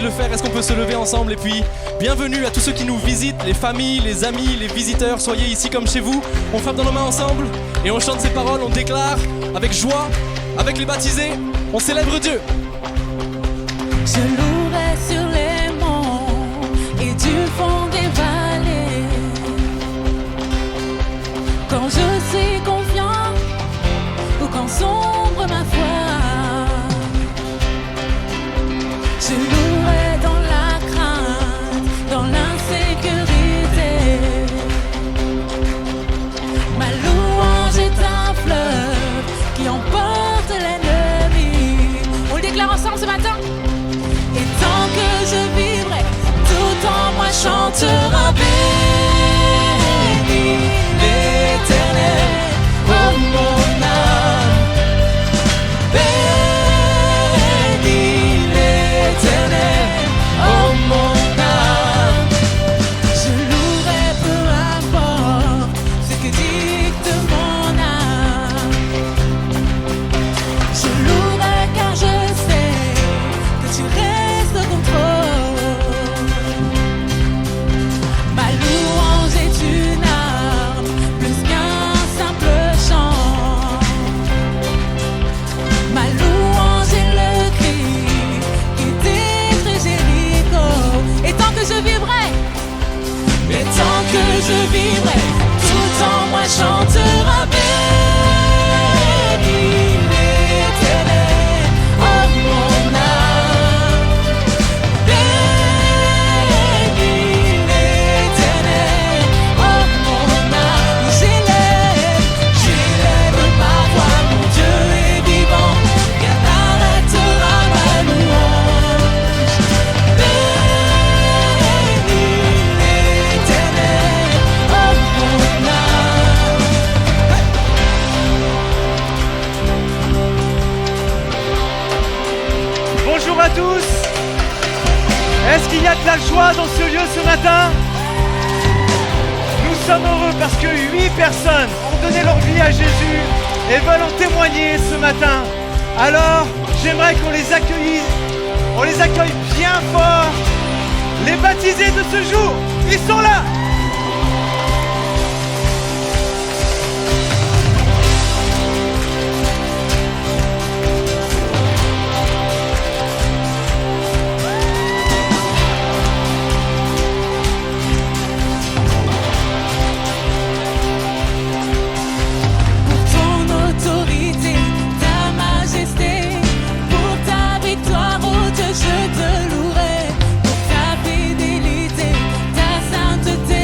de le faire, est-ce qu'on peut se lever ensemble? Et puis, bienvenue à tous ceux qui nous visitent, les familles, les amis, les visiteurs, soyez ici comme chez vous. On frappe dans nos mains ensemble et on chante ces paroles, on déclare avec joie, avec les baptisés, on célèbre Dieu. Je louerai sur les monts et du fond des vallées. Quand je suis confiant ou quand sombre ma foi, je louerai dans la crainte, dans l'insécurité. Ma louange est un fleuve qui emporte l'ennemi. On le déclare ensemble ce matin. Et tant que je vivrai, tout en moi chantera béni l'Éternel, oh mon âme. Béni l'Éternel, oh mon âme. Je louerai peu importe ce que dicte mon âme. Je louerai car je sais que tu restes au contrôle. Ma louange est une arme, plus qu'un simple chant. Ma louange est le cri qui détruit Jéricho. Et tant que je vivrai, et tant que je vivrai, tout en moi chantera béni l'Éternel, oh mon âme. Béni l'Éternel, oh mon âme. J'élève ma voix, mon Dieu est vivant, rien n'arrêtera ma louange. Béni l'Éternel, oh mon âme. Bonjour à tous. Est-ce qu'il y a de la joie dans ce lieu ce matin? Nous sommes heureux parce que 8 personnes ont donné leur vie à Jésus et veulent en témoigner ce matin. Alors, j'aimerais qu'on les accueille. On les accueille bien fort. Les baptisés de ce jour, ils sont là. Ton autorité, ta majesté, pour ta victoire, oh Dieu, je te louerai. Pour ta fidélité, ta sainteté,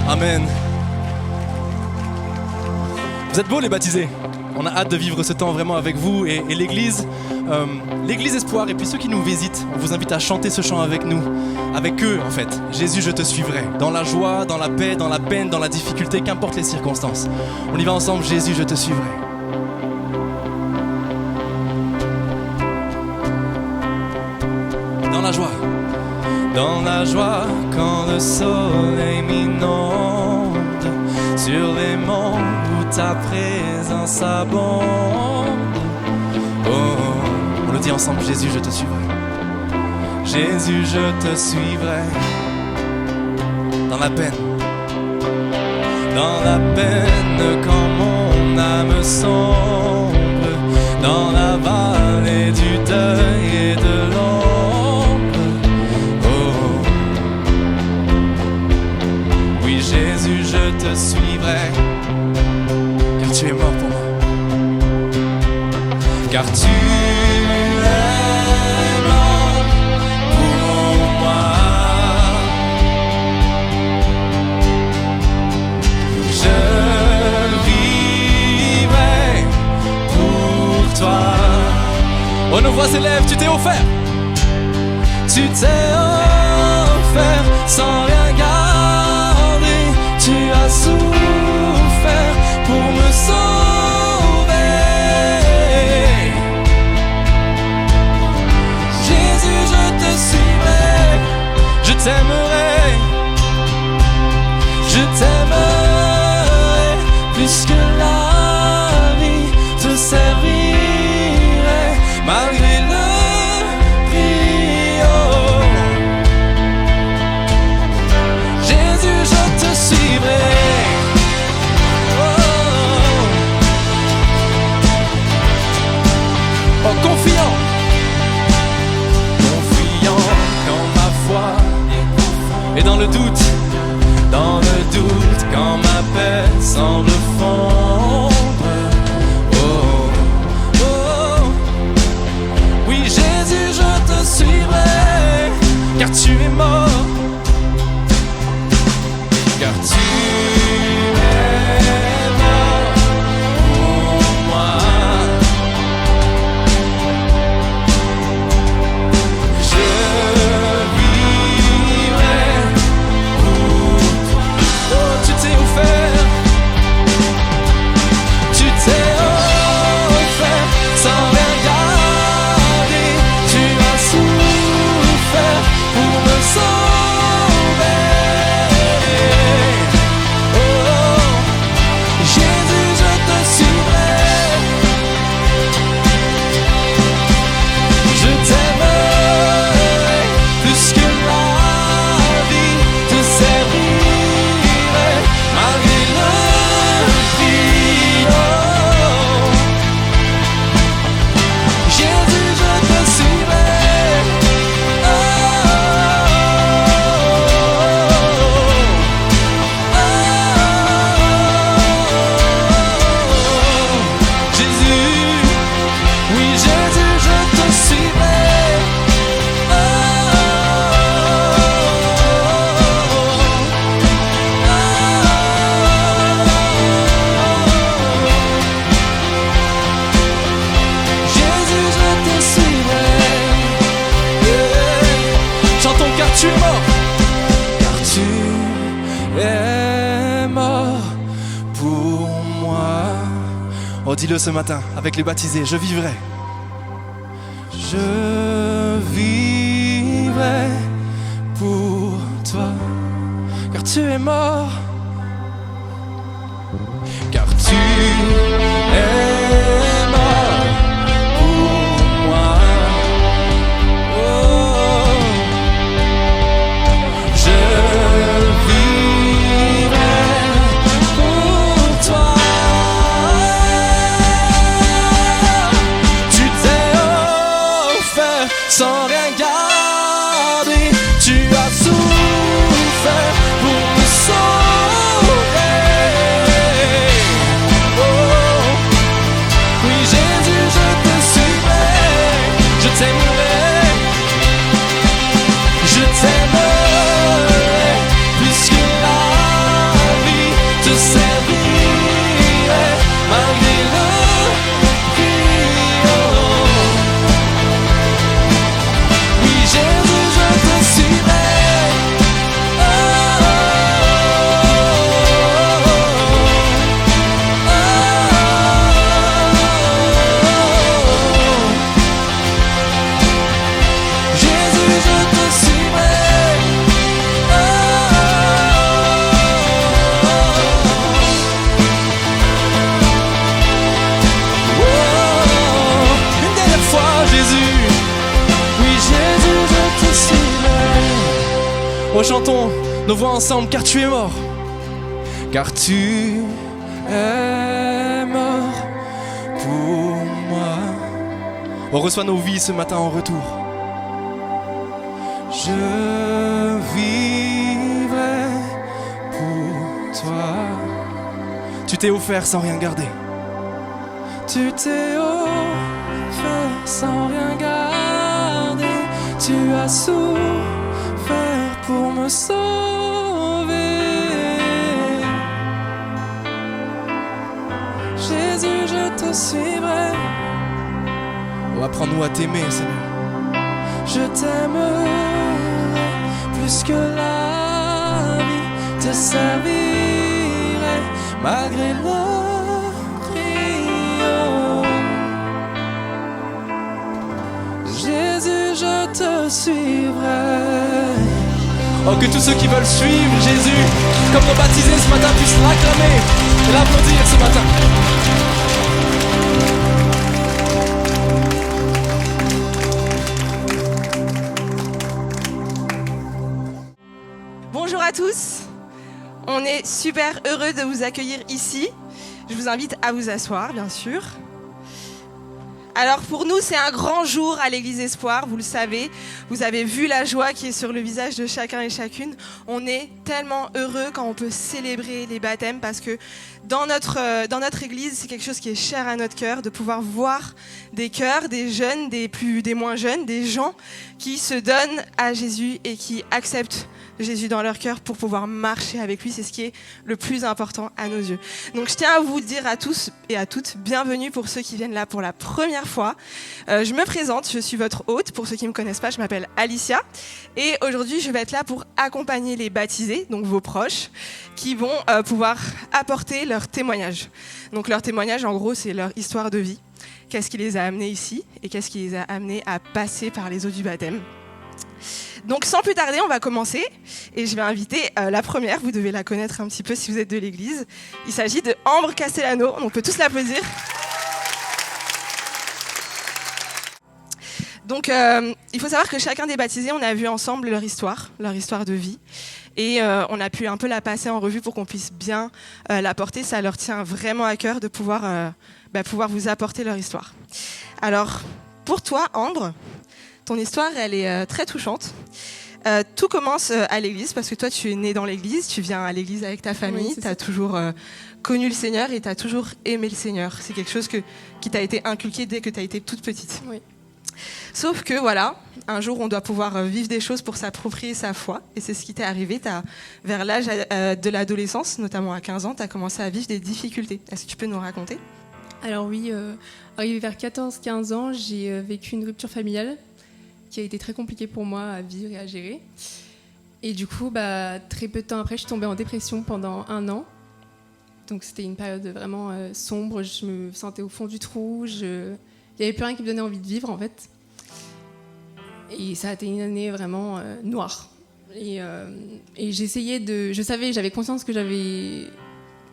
Amen. Vous êtes beaux les baptisés. On a hâte de vivre ce temps vraiment avec vous et l'Église Espoir et puis ceux qui nous visitent, on vous invite à chanter ce chant avec nous, avec eux en fait. Jésus, je te suivrai, dans la joie, dans la paix, dans la peine, dans la difficulté, qu'importe les circonstances. On y va ensemble, Jésus, je te suivrai. Dans la joie. Dans la joie, quand le soleil m'inonde, sur les monts où ta présence abonde. Oh, on le dit ensemble, Jésus, je te suivrai. Jésus, je te suivrai. Dans la peine, quand mon âme sombre, dans la vallée du deuil et de l'ombre. Oh, oui, Jésus, je te suivrai, car tu es mort pour moi. Car tu es mort pour moi. Je vivrai pour toi. Oh, nos voix s'élèvent, tu t'es offert. Tu t'es offert sans rien garder. Tu as souffert pour me sauver. Jésus, je te suivrai, je t'aimerai, je t'aimerai plus que la vie te servirait malgré le prix. Oh. Jésus, je te suivrai. Oh, confiant quand ma foi est dans le doute, quand ma paix semble fondre. Oh, oh, oui, Jésus, je te suivrai, car tu es mort, car tu es mort pour moi. Oh, dis-le ce matin avec les baptisés, je vivrai. Je vivrai pour toi, car tu es mort, car tu es mort pour moi. Oh, je vivrai pour toi. Sans rien garder, tu as souffert pour me sauver. Oh. rechantons nos voix ensemble, car tu es mort. Car tu es mort pour moi. On reçoit nos vies ce matin en retour. Je vivrai pour toi. Tu t'es offert sans rien garder. Tu t'es offert sans rien garder. Tu as souffert pour me sauver. Jésus, je te suivrai. Oh, apprends-nous à t'aimer, Seigneur. Je t'aimerai plus que la vie. Te servirai malgré le brio. Jésus, je te suivrai. Oh, que tous ceux qui veulent suivre Jésus, comme nos baptisés ce matin, puissent l'acclamer et l'applaudir ce matin. Bonjour à tous, on est super heureux de vous accueillir ici. Je vous invite à vous asseoir, bien sûr. Alors pour nous, c'est un grand jour à l'Église Espoir, vous le savez. Vous avez vu la joie qui est sur le visage de chacun et chacune. On est tellement heureux quand on peut célébrer les baptêmes parce que dans notre Église, c'est quelque chose qui est cher à notre cœur, de pouvoir voir des cœurs, des jeunes, des moins jeunes, des gens qui se donnent à Jésus et qui acceptent Jésus dans leur cœur pour pouvoir marcher avec lui. C'est ce qui est le plus important à nos yeux. Donc je tiens à vous dire à tous et à toutes, bienvenue pour ceux qui viennent là pour la première fois. Je me présente, je suis votre hôte. Pour ceux qui ne me connaissent pas, je m'appelle Alicia. Et aujourd'hui, je vais être là pour accompagner les baptisés, donc vos proches, qui vont pouvoir apporter leur témoignage. Donc leur témoignage, en gros, c'est leur histoire de vie. Qu'est-ce qui les a amenés ici et qu'est-ce qui les a amenés à passer par les eaux du baptême. Donc sans plus tarder, on va commencer et je vais inviter la première, vous devez la connaître un petit peu si vous êtes de l'église. Il s'agit de Ambre Castellano, on peut tous l'applaudir. Donc il faut savoir que chacun des baptisés, on a vu ensemble leur histoire de vie. Et on a pu un peu la passer en revue pour qu'on puisse bien la porter. Ça leur tient vraiment à cœur de pouvoir vous apporter leur histoire. Alors, pour toi, Ambre, ton histoire, elle est très touchante. Tout commence à l'église, parce que toi, tu es née dans l'église, tu viens à l'église avec ta famille, tu as toujours connu le Seigneur et tu as toujours aimé le Seigneur. C'est quelque chose qui t'a été inculqué dès que tu as été toute petite. Oui. Sauf que voilà, un jour, on doit pouvoir vivre des choses pour s'approprier sa foi. Et c'est ce qui t'est arrivé. Vers l'âge de l'adolescence, notamment à 15 ans, tu as commencé à vivre des difficultés. Est-ce que tu peux nous raconter ? Alors oui, arrivé vers 14-15 ans, j'ai vécu une rupture familiale qui a été très compliquée pour moi à vivre et à gérer. Et du coup, très peu de temps après, je suis tombée en dépression pendant 1 an. Donc c'était une période vraiment sombre. Je me sentais au fond du trou. Il n'y avait plus rien qui me donnait envie de vivre, en fait. Et ça a été une année vraiment noire. Et j'essayais je savais, j'avais conscience que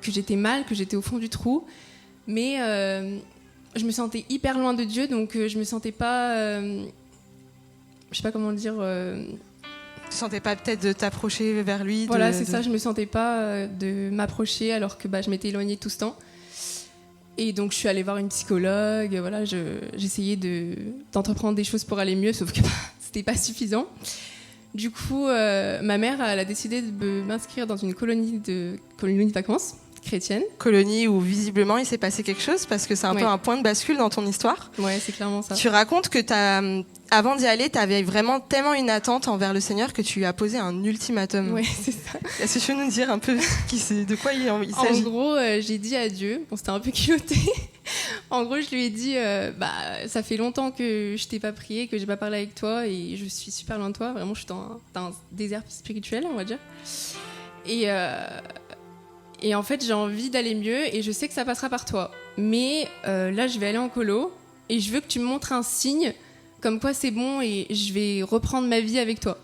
j'étais mal, que j'étais au fond du trou. Mais je me sentais hyper loin de Dieu, donc je me sentais pas... je sais pas comment dire... Tu sentais pas peut-être de t'approcher vers lui Voilà, c'est ça, je me sentais pas de m'approcher alors que je m'étais éloignée tout ce temps. Et donc je suis allée voir une psychologue, voilà, j'essayais d'entreprendre des choses pour aller mieux, sauf que c'était pas suffisant. Du coup, ma mère, elle a décidé de m'inscrire dans une colonie de vacances chrétienne. Colonie où visiblement il s'est passé quelque chose, parce que c'est un peu un point de bascule dans ton histoire. Ouais, c'est clairement ça. Tu racontes que avant d'y aller, tu avais vraiment tellement une attente envers le Seigneur que tu lui as posé un ultimatum. Ouais, c'est ça. Est-ce que tu veux nous dire un peu de quoi il s'agit ? En gros, j'ai dit à Dieu, c'était un peu culotté. En gros, je lui ai dit, ça fait longtemps que je t'ai pas prié, que j'ai pas parlé avec toi et je suis super loin de toi. Vraiment, je suis dans un désert spirituel, on va dire. Et en fait, j'ai envie d'aller mieux et je sais que ça passera par toi. Mais là, je vais aller en colo et je veux que tu me montres un signe comme quoi c'est bon et je vais reprendre ma vie avec toi.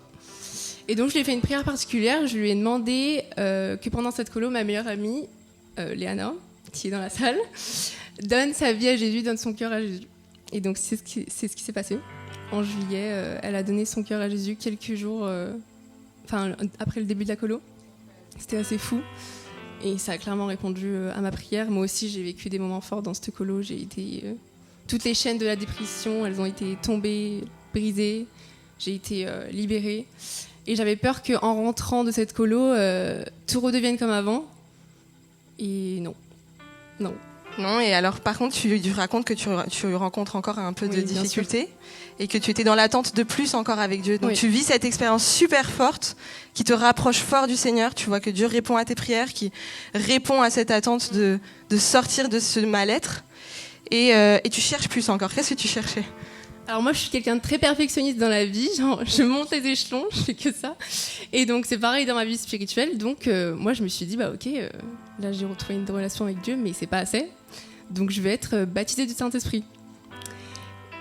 Et donc, je lui ai fait une prière particulière. Je lui ai demandé que pendant cette colo, ma meilleure amie, Léana, qui est dans la salle, donne sa vie à Jésus, donne son cœur à Jésus. Et donc, c'est ce qui s'est passé. En juillet, elle a donné son cœur à Jésus quelques jours... après le début de la colo. C'était assez fou. Et ça a clairement répondu à ma prière. Moi aussi, j'ai vécu des moments forts dans cette colo. Toutes les chaînes de la dépression, elles ont été tombées, brisées. J'ai été libérée. Et j'avais peur qu'en rentrant de cette colo, tout redevienne comme avant. Et non. Non, et alors par contre, tu racontes que tu rencontres encore un peu de Oui, bien difficultés et que tu étais dans l'attente de plus encore avec Dieu. Donc Oui. tu vis cette expérience super forte qui te rapproche fort du Seigneur. Tu vois que Dieu répond à tes prières, qui répond à cette attente de sortir de ce mal-être. Et tu cherches plus encore. Qu'est-ce que tu cherchais ? Alors moi, je suis quelqu'un de très perfectionniste dans la vie. Genre, je monte les échelons, je fais que ça. Et donc, c'est pareil dans ma vie spirituelle. Donc, moi, je me suis dit, ok, là, j'ai retrouvé une relation avec Dieu, mais c'est pas assez. Donc, je vais être baptisée du Saint-Esprit.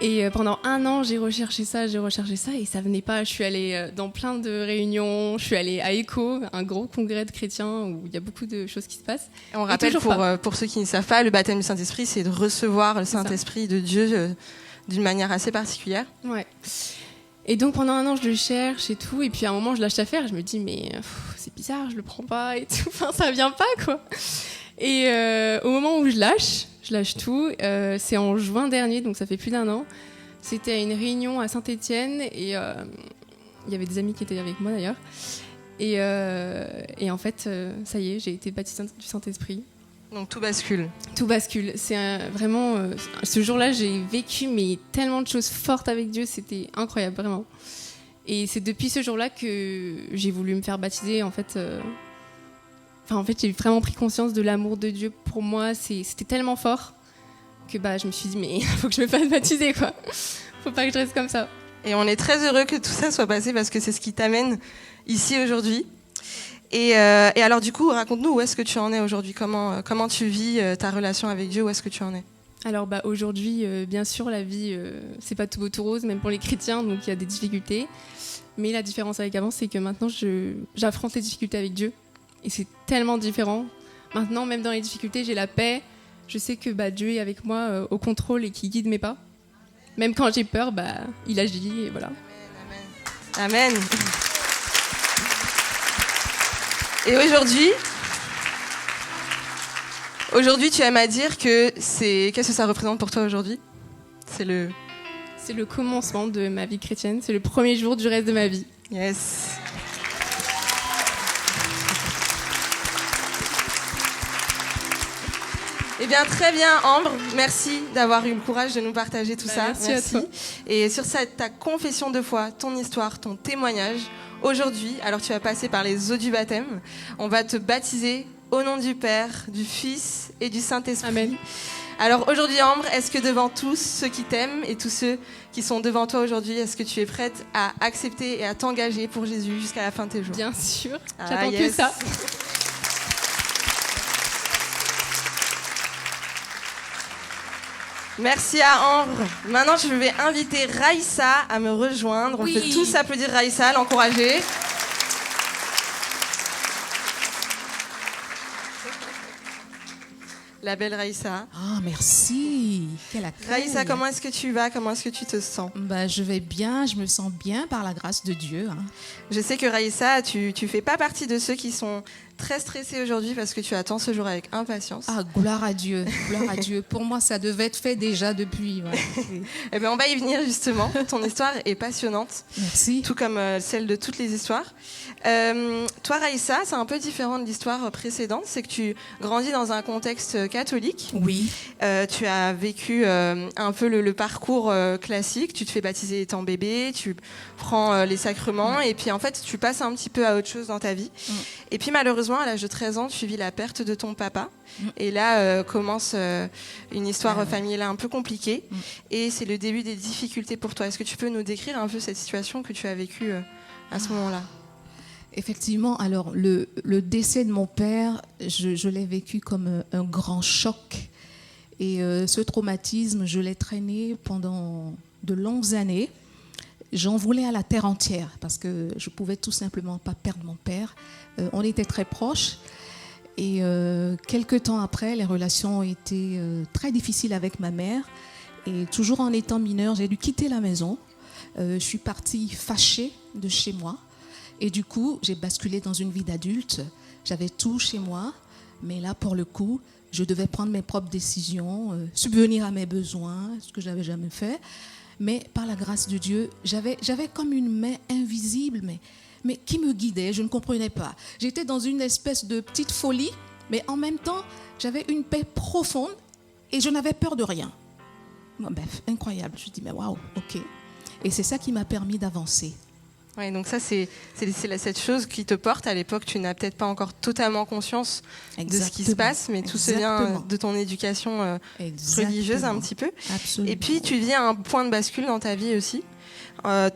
Et pendant 1 an, j'ai recherché ça, et ça venait pas. Je suis allée dans plein de réunions. Je suis allée à ECHO, un gros congrès de chrétiens où il y a beaucoup de choses qui se passent. Et on rappelle pour ceux qui ne savent pas, le baptême du Saint-Esprit, c'est de recevoir le Saint-Esprit de Dieu d'une manière assez particulière. Ouais. Et donc pendant 1 an, je le cherche et tout. Et puis à un moment, je lâche l'affaire. Je me dis, mais c'est bizarre, je le prends pas et tout. Enfin, ça vient pas, quoi. Et au moment où je lâche tout. C'est en juin dernier, donc ça fait plus d'1 an. C'était à une réunion à Saint-Étienne et il y avait des amis qui étaient avec moi d'ailleurs. Et en fait, ça y est, j'ai été baptisée du Saint-Esprit. Donc tout bascule. Tout bascule. C'est vraiment. Ce jour-là, j'ai vécu tellement de choses fortes avec Dieu, c'était incroyable, vraiment. Et c'est depuis ce jour-là que j'ai voulu me faire baptiser. En fait, j'ai vraiment pris conscience de l'amour de Dieu pour moi. C'était tellement fort que je me suis dit, mais il faut que je me fasse baptiser, quoi. Faut pas que je reste comme ça. Et on est très heureux que tout ça soit passé parce que c'est ce qui t'amène ici aujourd'hui. Et alors du coup, raconte-nous où est-ce que tu en es aujourd'hui, comment tu vis ta relation avec Dieu, où est-ce que tu en es ? Alors aujourd'hui, bien sûr, la vie, c'est pas tout beau tout rose, même pour les chrétiens, donc il y a des difficultés. Mais la différence avec avant, c'est que maintenant, j'affronte les difficultés avec Dieu. Et c'est tellement différent. Maintenant, même dans les difficultés, j'ai la paix. Je sais que Dieu est avec moi au contrôle et qu'il guide mes pas. Même quand j'ai peur, il agit et voilà. Amen. Et aujourd'hui, tu aimes à dire que qu'est-ce que ça représente pour toi aujourd'hui ? C'est le commencement de ma vie chrétienne. C'est le premier jour du reste de ma vie. Yes. Eh bien, très bien, Ambre. Merci d'avoir eu le courage de nous partager tout ça. Merci à toi. Et sur ta confession de foi, ton histoire, ton témoignage, aujourd'hui, alors tu vas passer par les eaux du baptême, on va te baptiser au nom du Père, du Fils et du Saint-Esprit. Amen. Alors aujourd'hui, Ambre, est-ce que devant tous ceux qui t'aiment et tous ceux qui sont devant toi aujourd'hui, est-ce que tu es prête à accepter et à t'engager pour Jésus jusqu'à la fin de tes jours ? Bien sûr, Ah, j'attends yes. que ça. Merci à Ambre. Maintenant, je vais inviter Raïssa à me rejoindre. On Oui. peut tous applaudir Raïssa, l'encourager. La belle Raïssa. Ah, merci. Quel accueil. Raïssa, comment est-ce que tu vas ? Comment est-ce que tu te sens ? Je vais bien, je me sens bien par la grâce de Dieu. Je sais que Raïssa, tu fais pas partie de ceux qui sont très stressés aujourd'hui parce que tu attends ce jour avec impatience. Ah, gloire à Dieu, gloire à Dieu. Pour moi, ça devait être fait déjà depuis. Ouais. Eh bien, on va y venir justement. Ton histoire est passionnante, Merci. tout comme celle de toutes les histoires. Toi, Raïssa, c'est un peu différent de l'histoire précédente. C'est que tu grandis dans un contexte catholique. Oui. Tu as vécu un peu le parcours classique. Tu te fais baptiser étant bébé, tu prends les sacrements et puis en fait, tu passes un petit peu à autre chose dans ta vie. Et puis malheureusement, à l'âge de 13 ans, tu vis la perte de ton papa. Et là commence une histoire familiale un peu compliquée. Et c'est le début des difficultés pour toi. Est-ce que tu peux nous décrire un peu cette situation que tu as vécue à ce moment-là ? Effectivement, alors le décès de mon père, je l'ai vécu comme un grand choc. Et ce traumatisme, je l'ai traîné pendant de longues années. J'en voulais à la terre entière parce que je ne pouvais tout simplement pas perdre mon père. On était très proches. Et quelques temps après, les relations ont été très difficiles avec ma mère. Et toujours en étant mineure, j'ai dû quitter la maison. Je suis partie fâchée de chez moi. Et du coup, j'ai basculé dans une vie d'adulte. J'avais tout chez moi, mais là, pour le coup, je devais prendre mes propres décisions, subvenir à mes besoins, ce que je n'avais jamais fait. Mais par la grâce de Dieu, j'avais comme une main invisible, mais qui me guidait, je ne comprenais pas. J'étais dans une espèce de petite folie, mais en même temps, j'avais une paix profonde et je n'avais peur de rien. Bref, incroyable. Je me dis, mais waouh, ok. Et c'est ça qui m'a permis d'avancer. Ouais, donc ça, c'est cette chose qui te porte. À l'époque, tu n'as peut-être pas encore totalement conscience de ce qui se passe, mais tout se vient de ton éducation religieuse un petit peu. Absolument. Et puis, tu vis un point de bascule dans ta vie aussi.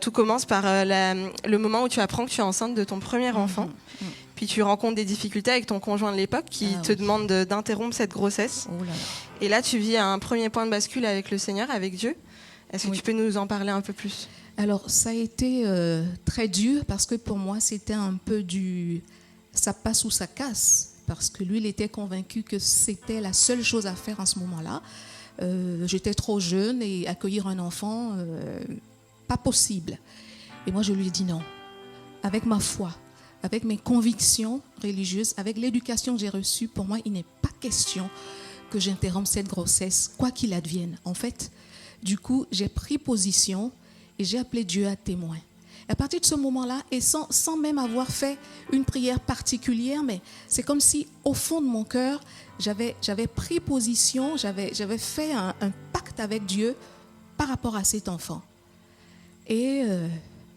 Tout commence par le moment où tu apprends que tu es enceinte de ton premier enfant. Puis tu rencontres des difficultés avec ton conjoint de l'époque qui te demande d'interrompre cette grossesse. Oh là là. Et là, tu vis un premier point de bascule avec le Seigneur, avec Dieu. Est-ce que tu peux nous en parler un peu plus ? Alors, ça a été très dur parce que pour moi, c'était un peu du ça passe ou ça casse. Parce que lui, il était convaincu que c'était la seule chose à faire en ce moment-là. J'étais trop jeune et accueillir un enfant, pas possible. Et moi, je lui ai dit non. Avec ma foi, avec mes convictions religieuses, avec l'éducation que j'ai reçue, pour moi, il n'est pas question que j'interrompe cette grossesse, quoi qu'il advienne. En fait, du coup, j'ai pris position et j'ai appelé Dieu à témoin. Et à partir de ce moment-là, et sans même avoir fait une prière particulière, mais c'est comme si, au fond de mon cœur, j'avais pris position, j'avais fait un pacte avec Dieu par rapport à cet enfant. Et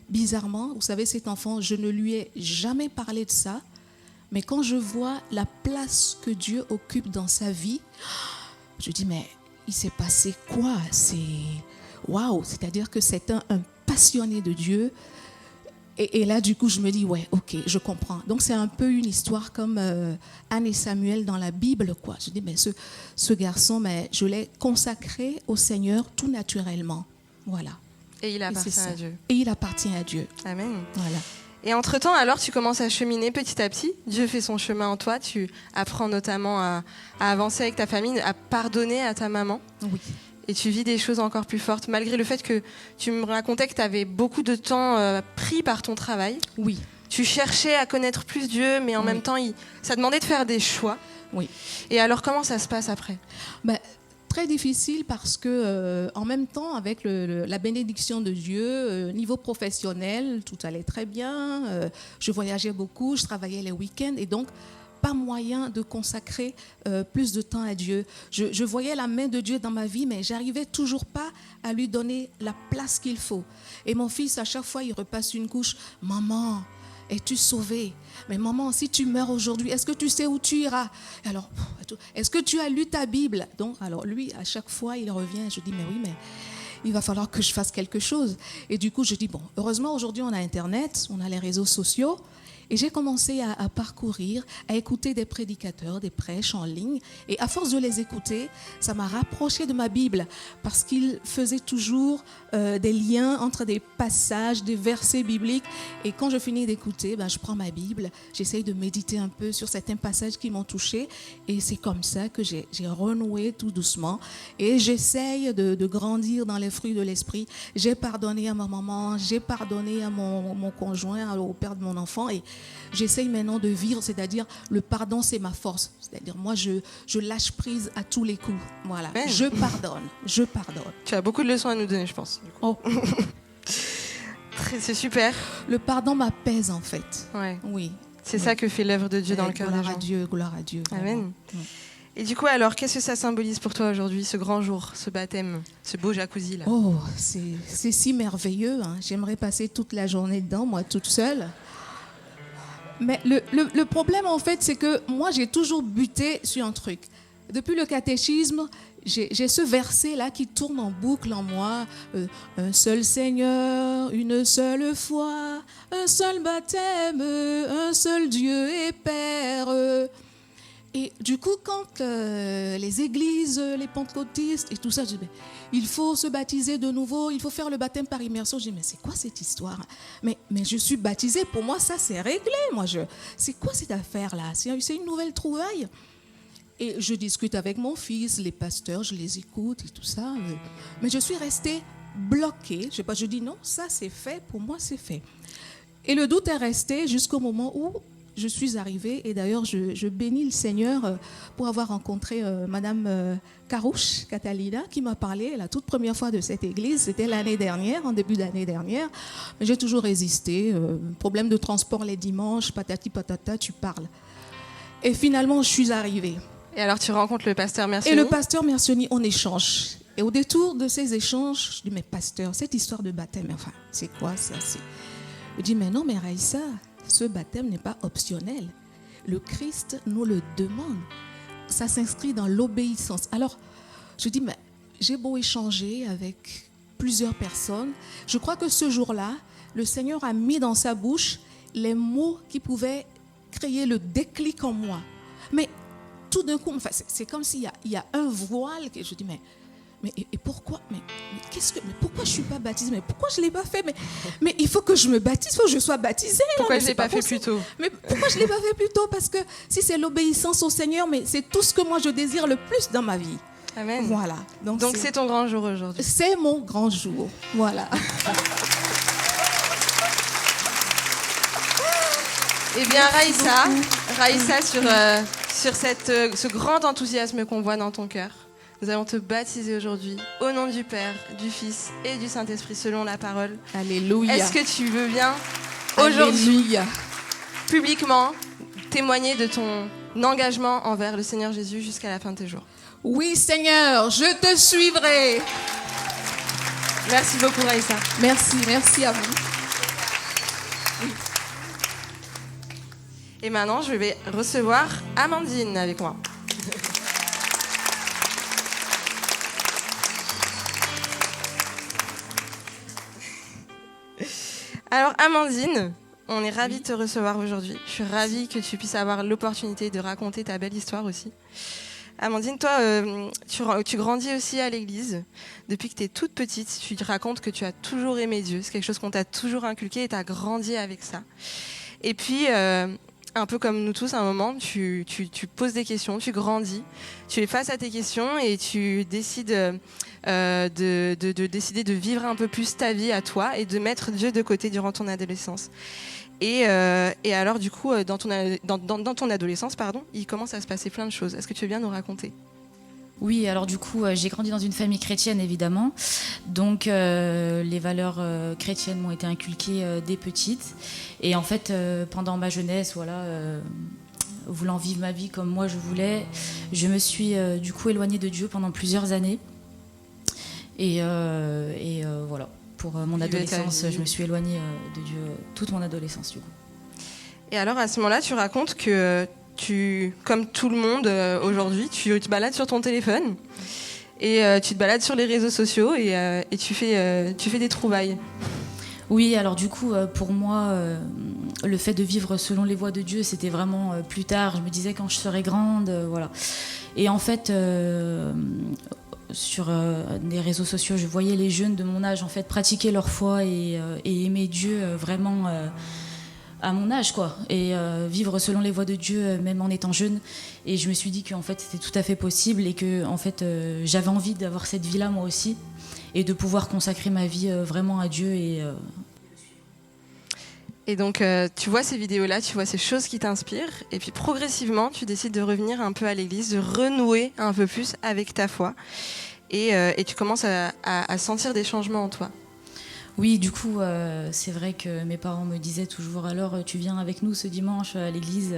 bizarrement, vous savez, cet enfant, je ne lui ai jamais parlé de ça, mais quand je vois la place que Dieu occupe dans sa vie, je dis, mais il s'est passé quoi ? C'est waouh, c'est-à-dire que c'est un passionné de Dieu. Et là, du coup, je me dis, ouais, ok, je comprends. Donc, c'est un peu une histoire comme Anne et Samuel dans la Bible, quoi. Je dis, mais ce garçon, mais je l'ai consacré au Seigneur tout naturellement. Voilà. Et il appartient à Dieu. Et il appartient à Dieu. Amen. Voilà. Et entre-temps, alors, tu commences à cheminer petit à petit. Dieu fait son chemin en toi. Tu apprends notamment à avancer avec ta famille, à pardonner à ta maman. Oui. Et tu vis des choses encore plus fortes, malgré le fait que tu me racontais que tu avais beaucoup de temps pris par ton travail. Oui. Tu cherchais à connaître plus Dieu, mais en même temps, ça demandait de faire des choix. Oui. Et alors, comment ça se passe après ? Très difficile parce que, en même temps, avec la bénédiction de Dieu, niveau professionnel, tout allait très bien. Je voyageais beaucoup, je travaillais les week-ends et donc, pas moyen de consacrer plus de temps à Dieu. Je voyais la main de Dieu dans ma vie, mais j'arrivais toujours pas à lui donner la place qu'il faut. Et mon fils, à chaque fois, il repasse une couche. « Maman, es-tu sauvée ? Mais maman, si tu meurs aujourd'hui, est-ce que tu sais où tu iras ? Alors, est-ce que tu as lu ta Bible ? » Donc, alors lui, à chaque fois, il revient. Je dis, mais oui, mais il va falloir que je fasse quelque chose. Et du coup, je dis, bon, heureusement, aujourd'hui, on a Internet, on a les réseaux sociaux. Et j'ai commencé à parcourir, à écouter des prédicateurs, des prêches en ligne. Et à force de les écouter, ça m'a rapproché de ma Bible parce qu'ils faisaient toujours des liens entre des passages, des versets bibliques. Et quand je finis d'écouter, je prends ma Bible, j'essaye de méditer un peu sur certains passages qui m'ont touchée. Et c'est comme ça que j'ai renoué tout doucement. Et j'essaye de grandir dans les fruits de l'esprit. J'ai pardonné à ma maman, j'ai pardonné à mon conjoint, au père de mon enfant. Et j'essaye maintenant de vivre, c'est-à-dire le pardon, c'est ma force. C'est-à-dire moi, je lâche prise à tous les coups. Voilà, je pardonne. Tu as beaucoup de leçons à nous donner, je pense. Oh. C'est super. Le pardon m'apaise en fait. Ouais. Oui. C'est ça que fait l'œuvre de Dieu dans le cœur des gens. Gloire à Dieu. Amen. Et du coup, alors, qu'est-ce que ça symbolise pour toi aujourd'hui, ce grand jour, ce baptême, ce beau jacuzzi là ? Oh, c'est si merveilleux. Hein. J'aimerais passer toute la journée dedans, moi, toute seule. Mais le problème, en fait, c'est que moi, j'ai toujours buté sur un truc. Depuis le catéchisme, j'ai ce verset-là qui tourne en boucle en moi. Un seul Seigneur, une seule foi, un seul baptême, un seul Dieu et Père. Et du coup, quand les églises, les pentecôtistes et tout ça, je dis, il faut se baptiser de nouveau, il faut faire le baptême par immersion. Je dis, mais c'est quoi cette histoire ? Mais je suis baptisée, pour moi, ça c'est réglé. C'est quoi cette affaire-là ? C'est une nouvelle trouvaille. Et je discute avec mon fils, les pasteurs, je les écoute et tout ça. Mais je suis restée bloquée. Je dis, non, ça c'est fait, pour moi c'est fait. Et le doute est resté jusqu'au moment où je suis arrivée. Et d'ailleurs, je bénis le Seigneur pour avoir rencontré Madame Carouche, Catalina, qui m'a parlé la toute première fois de cette église. C'était l'année dernière, en début d'année dernière. Mais j'ai toujours résisté. Problème de transport les dimanches, patati patata, tu parles. Et finalement, je suis arrivée. Et alors, tu rencontres le pasteur Mercioni. Et le pasteur Mercioni, on échange. Et au détour de ces échanges, je dis, mais pasteur, cette histoire de baptême, enfin, c'est quoi ça? Je dis, mais non, mais Raïssa, ce baptême n'est pas optionnel. Le Christ nous le demande. Ça s'inscrit dans l'obéissance. Alors, je dis, mais j'ai beau échanger avec plusieurs personnes. Je crois que ce jour-là, le Seigneur a mis dans sa bouche les mots qui pouvaient créer le déclic en moi. Mais tout d'un coup, enfin, c'est comme s'il y a un voile que je dis, mais pourquoi mais pourquoi je ne suis pas baptisée? Mais pourquoi je ne l'ai pas fait? Mais il faut que je me baptise, il faut que je sois baptisée. Pourquoi je ne l'ai l'ai pas fait plus tôt? Mais pourquoi je ne l'ai pas fait plus tôt? Parce que si c'est l'obéissance au Seigneur, mais c'est tout ce que moi je désire le plus dans ma vie. Amen. Voilà. Donc c'est ton grand jour aujourd'hui. C'est mon grand jour. Voilà. Eh bien, Raïssa, sur ce grand enthousiasme qu'on voit dans ton cœur, nous allons te baptiser aujourd'hui au nom du Père, du Fils et du Saint-Esprit selon la parole. Alléluia. Est-ce que tu veux bien aujourd'hui, Alléluia, publiquement, témoigner de ton engagement envers le Seigneur Jésus jusqu'à la fin de tes jours? Oui, Seigneur, je te suivrai. Merci beaucoup, Raïssa. Merci à vous. Et maintenant, je vais recevoir Amandine avec moi. Alors, Amandine, on est ravis de te recevoir aujourd'hui. Je suis ravie que tu puisses avoir l'opportunité de raconter ta belle histoire aussi. Amandine, toi, tu grandis aussi à l'église. Depuis que tu es toute petite, tu te racontes que tu as toujours aimé Dieu. C'est quelque chose qu'on t'a toujours inculqué et tu as grandi avec ça. Et puis, un peu comme nous tous, à un moment, tu poses des questions, tu grandis, tu es face à tes questions et tu décides décider de vivre un peu plus ta vie à toi et de mettre Dieu de côté durant ton adolescence. Et alors, du coup, dans ton adolescence, il commence à se passer plein de choses. Est-ce que tu veux bien nous raconter ? Oui, alors du coup, j'ai grandi dans une famille chrétienne, évidemment. Donc, les valeurs chrétiennes m'ont été inculquées dès petite. Et en fait, pendant ma jeunesse, voulant vivre ma vie comme moi je voulais, je me suis du coup éloignée de Dieu pendant plusieurs années. Et voilà, pour mon adolescence, je me suis éloignée de Dieu toute mon adolescence, du coup. Et alors, à ce moment-là, tu racontes que comme tout le monde aujourd'hui, tu te balades sur ton téléphone et tu te balades sur les réseaux sociaux et tu fais des trouvailles. Oui, alors du coup, pour moi, le fait de vivre selon les voies de Dieu, c'était vraiment plus tard. Je me disais quand je serai grande, voilà. Et en fait, sur des réseaux sociaux, je voyais les jeunes de mon âge en fait pratiquer leur foi et aimer Dieu vraiment à mon âge, quoi, et vivre selon les voies de Dieu même en étant jeune. Et je me suis dit qu'en fait c'était tout à fait possible et que en fait j'avais envie d'avoir cette vie-là moi aussi et de pouvoir consacrer ma vie vraiment à Dieu. Et donc tu vois ces vidéos-là, tu vois ces choses qui t'inspirent et puis progressivement tu décides de revenir un peu à l'église, de renouer un peu plus avec ta foi et tu commences à sentir des changements en toi. Oui, du coup, c'est vrai que mes parents me disaient toujours « Alors, tu viens avec nous ce dimanche à l'église ?»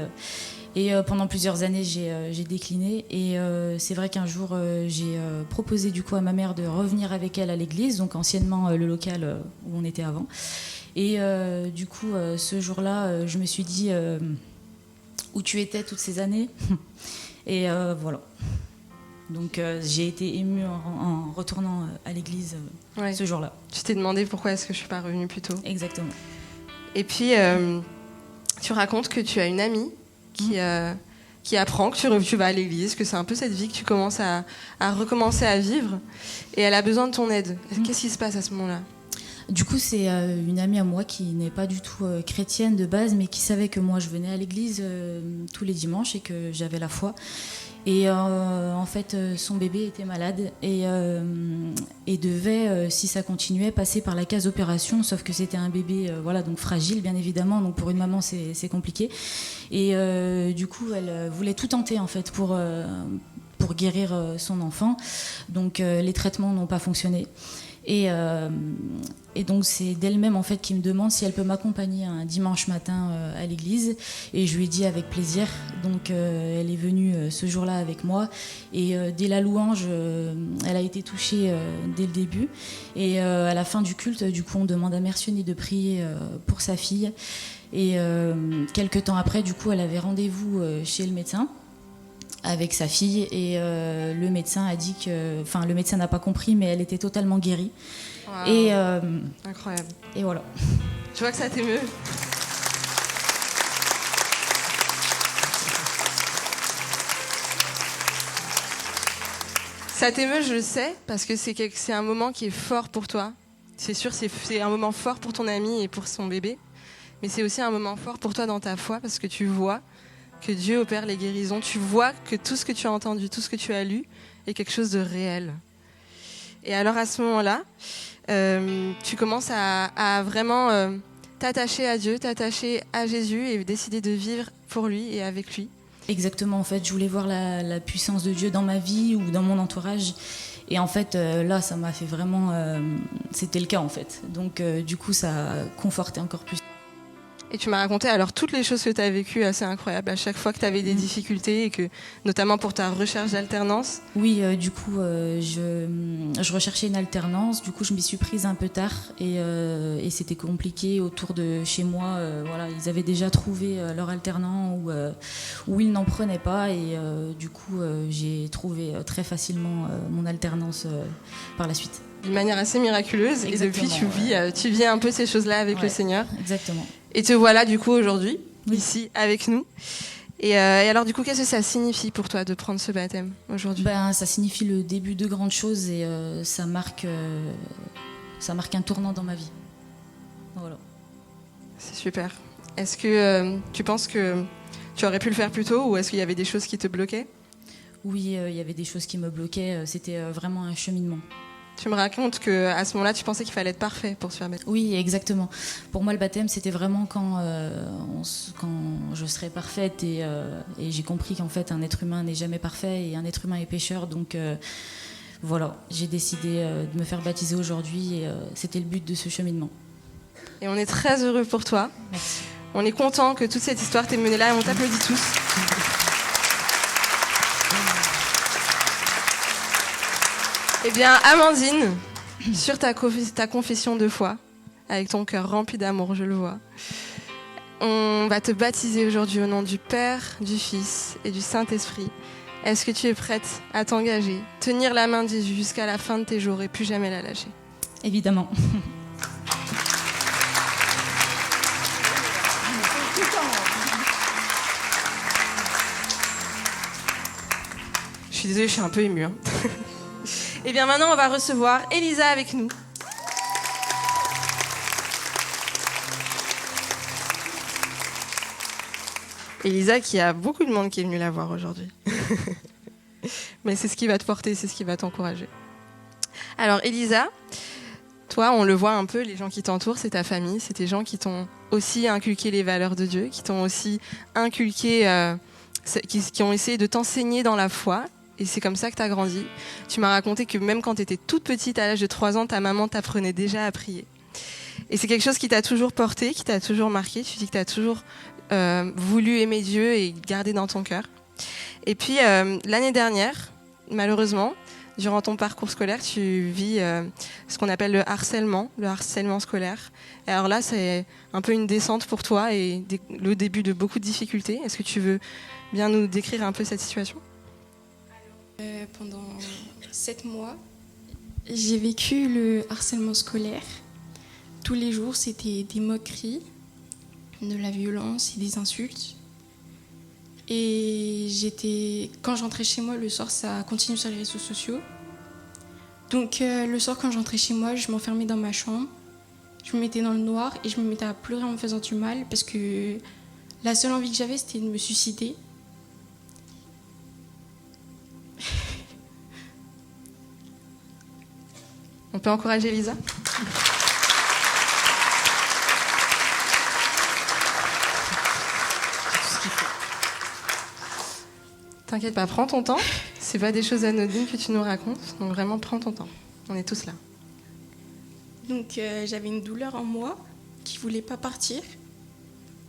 Et pendant plusieurs années, j'ai décliné. Et c'est vrai qu'un jour, j'ai proposé du coup à ma mère de revenir avec elle à l'église, donc anciennement le local où on était avant. Et du coup, ce jour-là, je me suis dit « Où tu étais toutes ces années ?» Et voilà. Donc j'ai été émue en retournant à l'église ce jour-là. Tu t'es demandé pourquoi est-ce que je suis pas revenue plus tôt. Exactement. Et puis tu racontes que tu as une amie qui apprend que tu vas à l'église, que c'est un peu cette vie que tu commences à recommencer à vivre et elle a besoin de ton aide. Qu'est-ce qui se passe à ce moment-là ? Du coup, c'est une amie à moi qui n'est pas du tout chrétienne de base, mais qui savait que moi, je venais à l'église tous les dimanches et que j'avais la foi. Et en fait, son bébé était malade et devait, si ça continuait, passer par la case opération, sauf que c'était un bébé voilà, donc fragile, bien évidemment, donc pour une maman, c'est compliqué. Et du coup, elle voulait tout tenter, en fait, pour guérir son enfant. Donc, les traitements n'ont pas fonctionné. Et donc c'est d'elle-même en fait qui me demande si elle peut m'accompagner un dimanche matin à l'église, et je lui ai dit avec plaisir. Donc elle est venue ce jour-là avec moi, et dès la louange elle a été touchée dès le début, et à la fin du culte du coup on demande à Mère Sionnie de prier pour sa fille, et quelques temps après du coup elle avait rendez-vous chez le médecin avec sa fille, et le médecin a dit que, enfin le médecin n'a pas compris, mais elle était totalement guérie. Wow. Et incroyable. Et voilà. Tu vois que ça t'émeut? Ça t'émeut, je le sais, parce que c'est un moment qui est fort pour toi. C'est sûr, c'est un moment fort pour ton ami et pour son bébé, mais c'est aussi un moment fort pour toi dans ta foi, parce que tu vois que Dieu opère les guérisons. Tu vois que tout ce que tu as entendu, tout ce que tu as lu est quelque chose de réel. Et alors à ce moment-là, tu commences à vraiment t'attacher à Dieu, t'attacher à Jésus et décider de vivre pour lui et avec lui. Exactement, en fait, je voulais voir la puissance de Dieu dans ma vie ou dans mon entourage. Et en fait, là, ça m'a fait vraiment... c'était le cas, en fait. Donc, du coup, ça a conforté encore plus. Et tu m'as raconté alors toutes les choses que tu as vécues, assez incroyables, à chaque fois que tu avais des difficultés, et que, notamment pour ta recherche d'alternance. Oui, du coup, je recherchais une alternance. Du coup, je m'y suis prise un peu tard, et c'était compliqué autour de chez moi. Voilà, ils avaient déjà trouvé leur alternant où ils n'en prenaient pas, et du coup, j'ai trouvé très facilement mon alternance par la suite. D'une manière assez miraculeuse. Exactement, et depuis, tu vis un peu ces choses-là avec le Seigneur. Exactement. Et te voilà du coup aujourd'hui, ici, avec nous. Et alors du coup, qu'est-ce que ça signifie pour toi de prendre ce baptême aujourd'hui? Ça signifie le début de grandes choses, et ça marque un tournant dans ma vie. Voilà. C'est super. Est-ce que tu penses que tu aurais pu le faire plus tôt, ou est-ce qu'il y avait des choses qui te bloquaient? Oui, il y avait des choses qui me bloquaient. C'était vraiment un cheminement. Tu me racontes qu'à ce moment-là, tu pensais qu'il fallait être parfait pour se faire baptêmer. Oui, exactement. Pour moi, le baptême, c'était vraiment quand je serais parfaite, et j'ai compris qu'en fait, un être humain n'est jamais parfait, et un être humain est pécheur. Donc voilà, j'ai décidé de me faire baptiser aujourd'hui, et c'était le but de ce cheminement. Et on est très heureux pour toi. Merci. On est content que toute cette histoire t'ait menée là, et on t'applaudit tous. Eh bien, Amandine, sur ta confession de foi, avec ton cœur rempli d'amour, je le vois, on va te baptiser aujourd'hui au nom du Père, du Fils et du Saint-Esprit. Est-ce que tu es prête à t'engager, tenir la main de Jésus jusqu'à la fin de tes jours et plus jamais la lâcher? Évidemment. Je suis désolée, je suis un peu émue. Et bien maintenant, on va recevoir Elisa avec nous. Elisa qui a beaucoup de monde qui est venu la voir aujourd'hui. Mais c'est ce qui va te porter, c'est ce qui va t'encourager. Alors Elisa, toi on le voit un peu, les gens qui t'entourent, c'est ta famille, c'est tes gens qui t'ont aussi inculqué les valeurs de Dieu, qui t'ont aussi inculqué, qui ont essayé de t'enseigner dans la foi. Et c'est comme ça que tu as grandi. Tu m'as raconté que même quand tu étais toute petite, à l'âge de 3 ans, ta maman t'apprenait déjà à prier. Et c'est quelque chose qui t'a toujours porté, qui t'a toujours marqué. Tu dis que tu as toujours voulu aimer Dieu et garder dans ton cœur. Et puis, l'année dernière, malheureusement, durant ton parcours scolaire, tu vis ce qu'on appelle le harcèlement scolaire. Et alors là, c'est un peu une descente pour toi et le début de beaucoup de difficultés. Est-ce que tu veux bien nous décrire un peu cette situation ? Pendant 7 mois, j'ai vécu le harcèlement scolaire. Tous les jours, c'était des moqueries, de la violence et des insultes. Et quand j'entrais chez moi, le soir, ça continue sur les réseaux sociaux. Donc le soir, quand j'entrais chez moi, je m'enfermais dans ma chambre je me mettais dans le noir et je me mettais à pleurer en me faisant du mal parce que la seule envie que j'avais, c'était de me suicider. On peut encourager Lisa ? T'inquiète pas, prends ton temps. C'est pas des choses anodines que tu nous racontes, donc vraiment prends ton temps. On est tous là. Donc j'avais une douleur en moi qui voulait pas partir.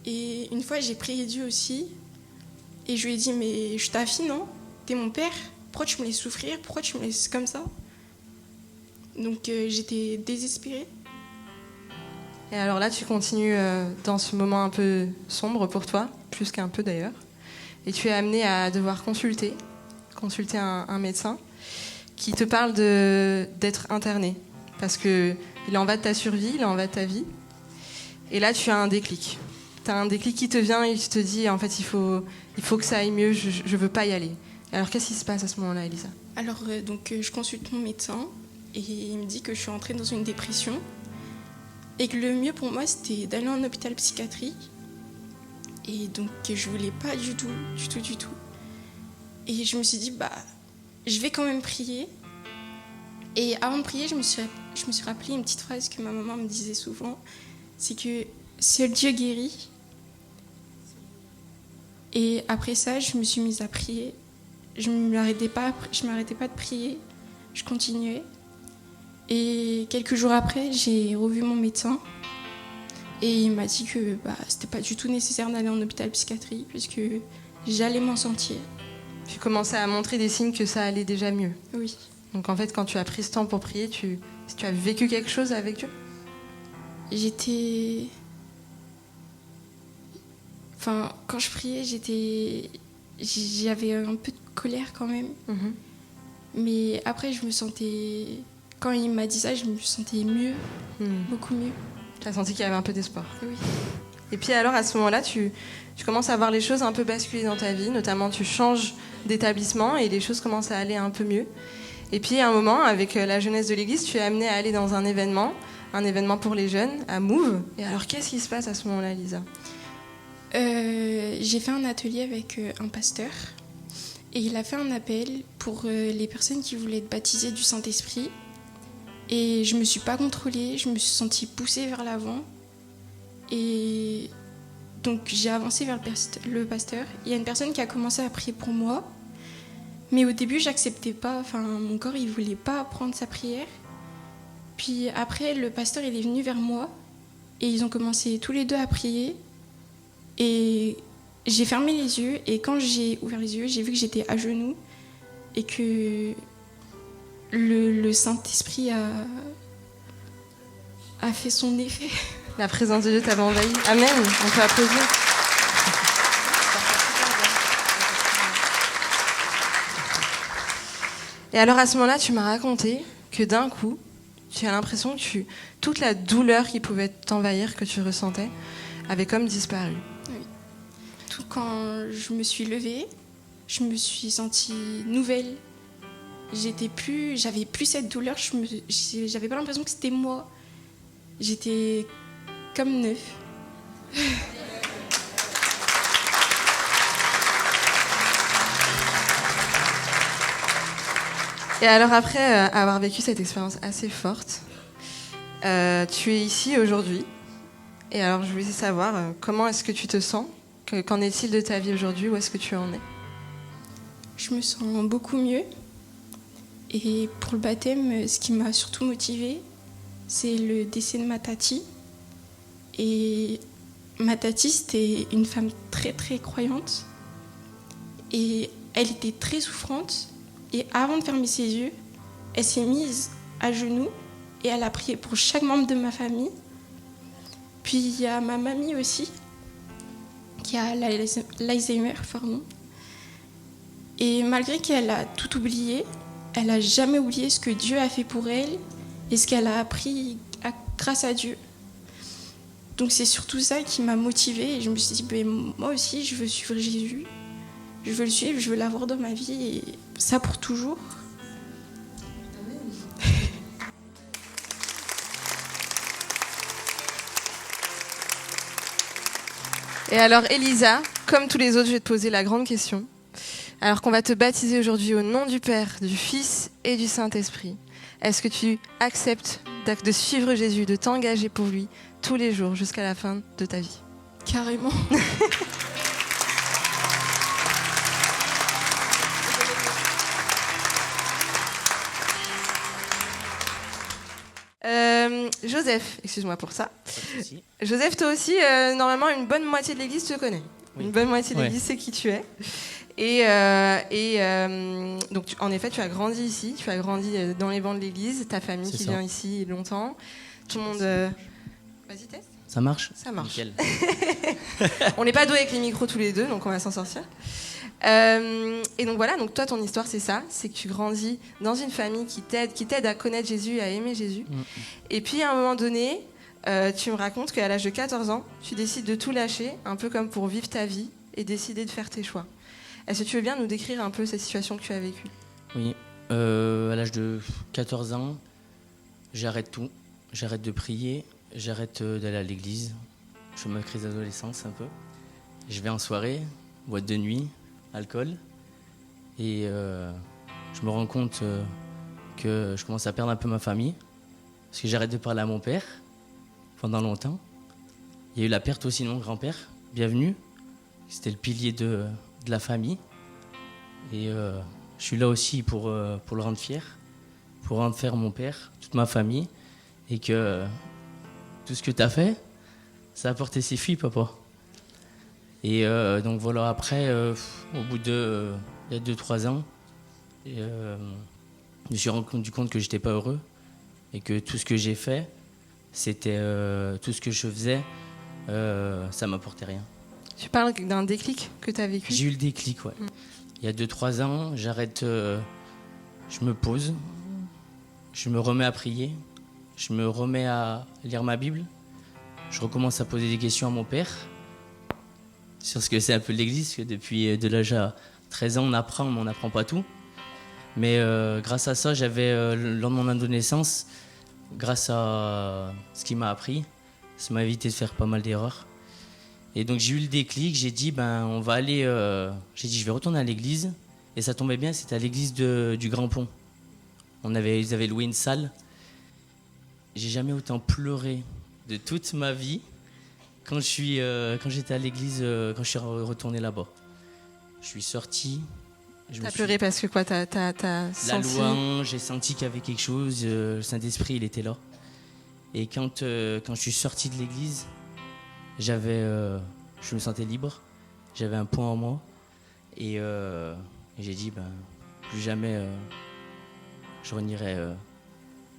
Et une fois, j'ai prié Dieu aussi. Et je lui ai dit, mais je suis ta fille, non ? T'es mon père. Pourquoi tu me laisses souffrir ? Pourquoi tu me laisses comme ça ? Donc j'étais désespérée. Et alors là, tu continues dans ce moment un peu sombre pour toi, plus qu'un peu d'ailleurs. Et tu es amenée à devoir consulter un médecin qui te parle d'être interné. Parce qu'il en va de ta survie, il en va de ta vie. Et là, tu as un déclic. Tu as un déclic qui te vient et tu te dis, en fait, il faut que ça aille mieux, je veux pas y aller. Alors, qu'est-ce qui se passe à ce moment-là, Elisa ? Alors, je consulte mon médecin et il me dit que je suis entrée dans une dépression et que le mieux pour moi, c'était d'aller en hôpital psychiatrique. Et donc, je voulais pas du tout. Et je me suis dit, je vais quand même prier. Et avant de prier, je me suis rappelé une petite phrase que ma maman me disait souvent, c'est que seul Dieu guérit. Et après ça, je me suis mise à prier. Je m'arrêtais pas de prier. Je continuais. Et quelques jours après, j'ai revu mon médecin. Et il m'a dit que c'était pas du tout nécessaire d'aller en hôpital psychiatrique puisque j'allais m'en sortir. Tu commençais à montrer des signes que ça allait déjà mieux. Oui. Donc en fait, quand tu as pris ce temps pour prier, tu as vécu quelque chose avec Dieu ? Quand je priais, j'avais un peu de colère quand même. Mm-hmm. Mais après, quand il m'a dit ça, je me sentais mieux, beaucoup mieux. Tu as senti qu'il y avait un peu d'espoir. Oui. Et puis alors, à ce moment-là, tu commences à voir les choses un peu basculer dans ta vie. Notamment, tu changes d'établissement et les choses commencent à aller un peu mieux. Et puis, à un moment, avec la jeunesse de l'église, tu es amenée à aller dans un événement pour les jeunes, à Move. Et alors, qu'est-ce qui se passe à ce moment-là, Lisa ? J'ai fait un atelier avec un pasteur. Et il a fait un appel pour les personnes qui voulaient être baptisées du Saint-Esprit. Et je me suis pas contrôlée, je me suis sentie poussée vers l'avant. Et donc j'ai avancé vers le pasteur. Il y a une personne qui a commencé à prier pour moi. Mais au début, j'acceptais pas. Mon corps, il voulait pas prendre sa prière. Puis après, le pasteur, il est venu vers moi. Et ils ont commencé tous les deux à prier. Et j'ai fermé les yeux. Et quand j'ai ouvert les yeux, j'ai vu que j'étais à genoux. Et que le Saint-Esprit a fait son effet. La présence de Dieu t'avait envahi. Amen. On peut applaudir. Et alors à ce moment-là, tu m'as raconté que d'un coup, tu as l'impression que toute la douleur qui pouvait t'envahir, que tu ressentais, avait comme disparu. Oui. Tout quand je me suis levée, je me suis sentie nouvelle. J'avais plus cette douleur, j'avais pas l'impression que c'était moi. J'étais comme neuf. Et alors après avoir vécu cette expérience assez forte, tu es ici aujourd'hui. Et alors je voulais savoir comment est-ce que tu te sens ? Qu'en est-il de ta vie aujourd'hui ? Où est-ce que tu en es ? Je me sens beaucoup mieux. Et pour le baptême, ce qui m'a surtout motivée, c'est le décès de ma tati. Et ma tati, c'était une femme très très croyante. Et elle était très souffrante. Et avant de fermer ses yeux, elle s'est mise à genoux et elle a prié pour chaque membre de ma famille. Puis il y a ma mamie aussi, qui a l'Alzheimer, pardon. Et malgré qu'elle a tout oublié, elle n'a jamais oublié ce que Dieu a fait pour elle et ce qu'elle a appris grâce à Dieu. Donc c'est surtout ça qui m'a motivée et je me suis dit, moi aussi je veux suivre Jésus, je veux le suivre, je veux l'avoir dans ma vie et ça pour toujours. Et alors Elisa, comme tous les autres, je vais te poser la grande question. Alors qu'on va te baptiser aujourd'hui au nom du Père, du Fils et du Saint-Esprit, est-ce que tu acceptes de suivre Jésus, de t'engager pour lui tous les jours jusqu'à la fin de ta vie? Carrément. Joseph, excuse-moi pour ça. Joseph, toi aussi, normalement, une bonne moitié de l'église te connaît. Oui. Une bonne moitié de l'église sait qui tu es. Donc, en effet, tu as grandi ici, tu as grandi dans les bancs de l'église, ta famille qui vient ici longtemps. Tout le monde. Vas-y, teste. Ça marche? Ça marche. Nickel. On n'est pas doués avec les micros tous les deux, donc on va s'en sortir. Et donc voilà, donc toi, ton histoire, c'est ça, c'est que tu grandis dans une famille qui t'aide à connaître Jésus, à aimer Jésus. Et puis à un moment donné, tu me racontes qu'à l'âge de 14 ans, tu décides de tout lâcher, un peu comme pour vivre ta vie et décider de faire tes choix. Est-ce que tu veux bien nous décrire un peu cette situation que tu as vécue? Oui, à l'âge de 14 ans, j'arrête tout. J'arrête de prier, j'arrête d'aller à l'église. Je fais ma crise d'adolescence un peu. Je vais en soirée, boîte de nuit, alcool. Et je me rends compte que je commence à perdre un peu ma famille. Parce que j'arrête de parler à mon père pendant longtemps. Il y a eu la perte aussi de mon grand-père, bienvenue. C'était le pilier de la famille. Et je suis là aussi pour le rendre fier, pour rendre fier mon père, toute ma famille. Et que tout ce que tu as fait, ça a apporté ses fruits, papa. Et donc voilà, après, au bout de 2-3 ans, je me suis rendu compte que j'étais pas heureux et que tout ce que j'ai fait, c'était tout ce que je faisais, ça m'apportait rien. Tu parles d'un déclic que tu as vécu? J'ai eu le déclic, ouais. Il y a 2-3 ans, j'arrête, je me pose, je me remets à prier, je me remets à lire ma Bible, je recommence à poser des questions à mon père sur ce que c'est un peu l'église, parce que depuis de l'âge à 13 ans, on apprend, mais on n'apprend pas tout. Mais grâce à ça, j'avais, lors de mon adolescence, grâce à ce qu'il m'a appris, ça m'a évité de faire pas mal d'erreurs. Et donc j'ai eu le déclic, j'ai dit, on va aller, je vais retourner à l'église. Et ça tombait bien, c'était à l'église du Grand Pont. Ils avaient loué une salle. J'ai jamais autant pleuré de toute ma vie quand j'étais à l'église, quand je suis retourné là-bas. Je suis sorti. T'as pleuré parce que quoi? T'as la senti... louange, j'ai senti qu'il y avait quelque chose, le Saint-Esprit, il était là. Et quand je suis sorti de l'église, je me sentais libre, j'avais un point en moi. Et j'ai dit, plus jamais je renierai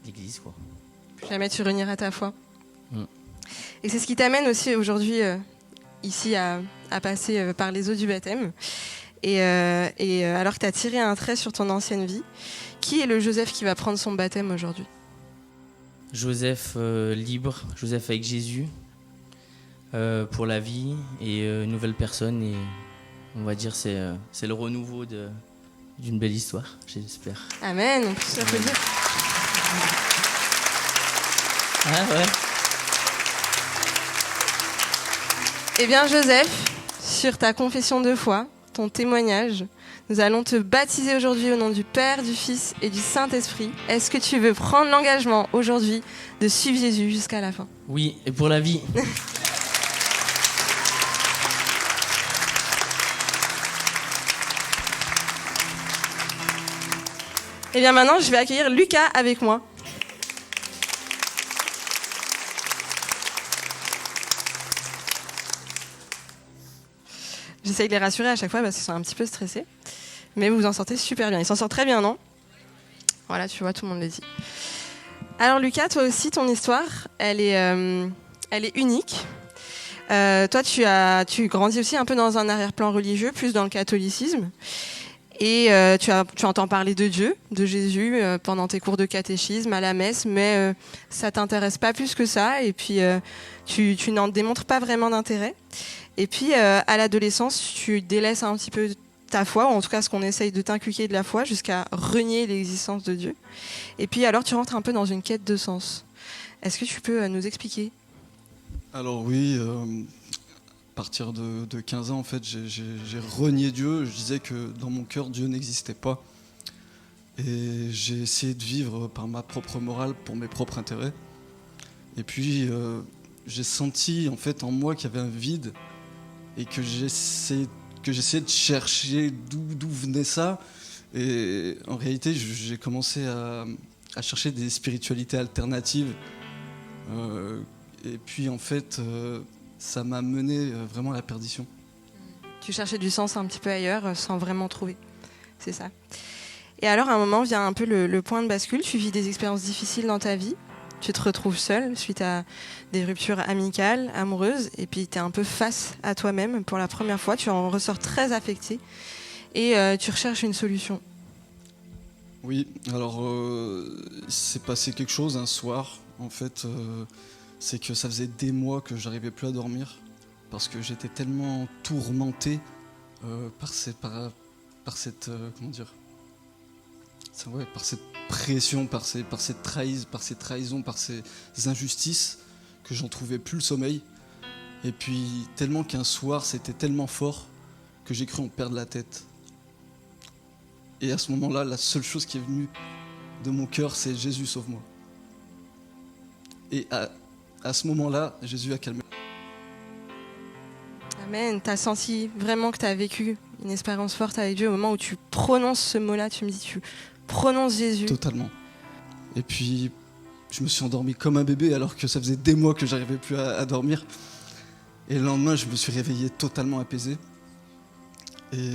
l'église, quoi. Plus jamais tu renieras ta foi. Et c'est ce qui t'amène aussi aujourd'hui ici à passer par les eaux du baptême. Et alors que tu as tiré un trait sur ton ancienne vie, qui est le Joseph qui va prendre son baptême aujourd'hui? Joseph libre, Joseph avec Jésus, pour la vie et une nouvelle personne. Et on va dire c'est le renouveau d'une belle histoire, j'espère. Amen, on peut s'applaudir. Ah ouais. Eh bien Joseph, sur ta confession de foi, ton témoignage, nous allons te baptiser aujourd'hui au nom du Père, du Fils et du Saint-Esprit. Est-ce que tu veux prendre l'engagement aujourd'hui de suivre Jésus jusqu'à la fin? Oui, et pour la vie. Eh bien maintenant, je vais accueillir Lucas avec moi. J'essaye de les rassurer à chaque fois parce qu'ils sont un petit peu stressés. Mais vous vous en sortez super bien. Ils s'en sortent très bien, non? Voilà, tu vois, tout le monde le dit. Alors Lucas, toi aussi, ton histoire, elle est unique. Toi, tu grandis aussi un peu dans un arrière-plan religieux, plus dans le catholicisme. Et tu entends parler de Dieu, de Jésus, pendant tes cours de catéchisme, à la messe, mais ça t'intéresse pas plus que ça. Et puis, tu n'en démontres pas vraiment d'intérêt. Et puis, à l'adolescence, tu délaisses un petit peu ta foi, ou en tout cas ce qu'on essaye de t'inculquer de la foi, jusqu'à renier l'existence de Dieu. Et puis, alors, tu rentres un peu dans une quête de sens. Est-ce que tu peux nous expliquer? Alors oui, partir de 15 ans, en fait, j'ai renié Dieu. Je disais que dans mon cœur, Dieu n'existait pas. Et j'ai essayé de vivre par ma propre morale, pour mes propres intérêts. Et puis, j'ai senti en fait en moi qu'il y avait un vide et que j'essayais de chercher d'où venait ça. Et en réalité, j'ai commencé à chercher des spiritualités alternatives. Et puis, en fait, ça m'a mené vraiment à la perdition. Tu cherchais du sens un petit peu ailleurs sans vraiment trouver. C'est ça. Et alors, à un moment, vient un peu le point de bascule. Tu vis des expériences difficiles dans ta vie. Tu te retrouves seule suite à des ruptures amicales, amoureuses. Et puis, tu es un peu face à toi-même pour la première fois. Tu en ressors très affecté. Et tu recherches une solution. Oui, alors, il s'est passé quelque chose un soir. En fait, c'est que ça faisait des mois que j'arrivais plus à dormir. Parce que j'étais tellement tourmenté par cette pression, par cette trahison, par ces injustices, que j'en trouvais plus le sommeil. Et puis tellement qu'un soir c'était tellement fort que j'ai cru en perdre la tête. Et à ce moment-là, la seule chose qui est venue de mon cœur, c'est Jésus, sauve-moi. Et à ce moment-là, Jésus a calmé. Amen. T'as senti vraiment que t'as vécu une expérience forte avec Dieu au moment où tu prononces ce mot-là. Tu me dis, tu prononces Jésus. Totalement. Et puis, je me suis endormi comme un bébé alors que ça faisait des mois que j'arrivais plus à dormir. Et le lendemain, je me suis réveillé totalement apaisé. Et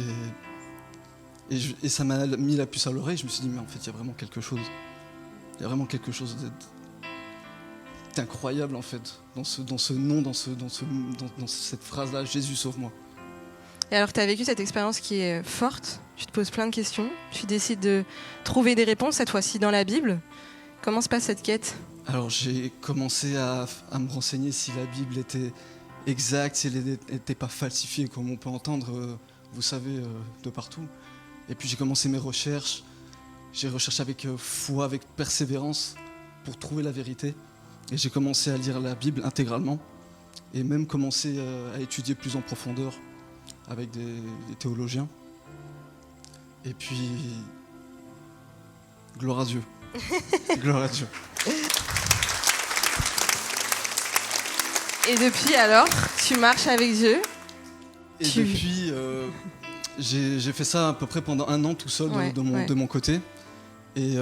ça m'a mis la puce à l'oreille. Je me suis dit, mais en fait, il y a vraiment quelque chose. Il y a vraiment quelque chose d'incroyable, en fait, dans ce nom, dans cette phrase-là, Jésus, sauve-moi. Et alors que tu as vécu cette expérience qui est forte, tu te poses plein de questions, tu décides de trouver des réponses, cette fois-ci dans la Bible. Comment se passe cette quête ? Alors j'ai commencé à me renseigner si la Bible était exacte, si elle n'était pas falsifiée, comme on peut entendre, vous savez, de partout. Et puis j'ai commencé mes recherches, j'ai recherché avec foi, avec persévérance, pour trouver la vérité. Et j'ai commencé à lire la Bible intégralement, et même commencé à étudier plus en profondeur avec des théologiens. Et puis, gloire à Dieu. Gloire à Dieu. Et depuis alors, tu marches avec Dieu. Et depuis, j'ai fait ça à peu près pendant 1 an tout seul de mon côté. Et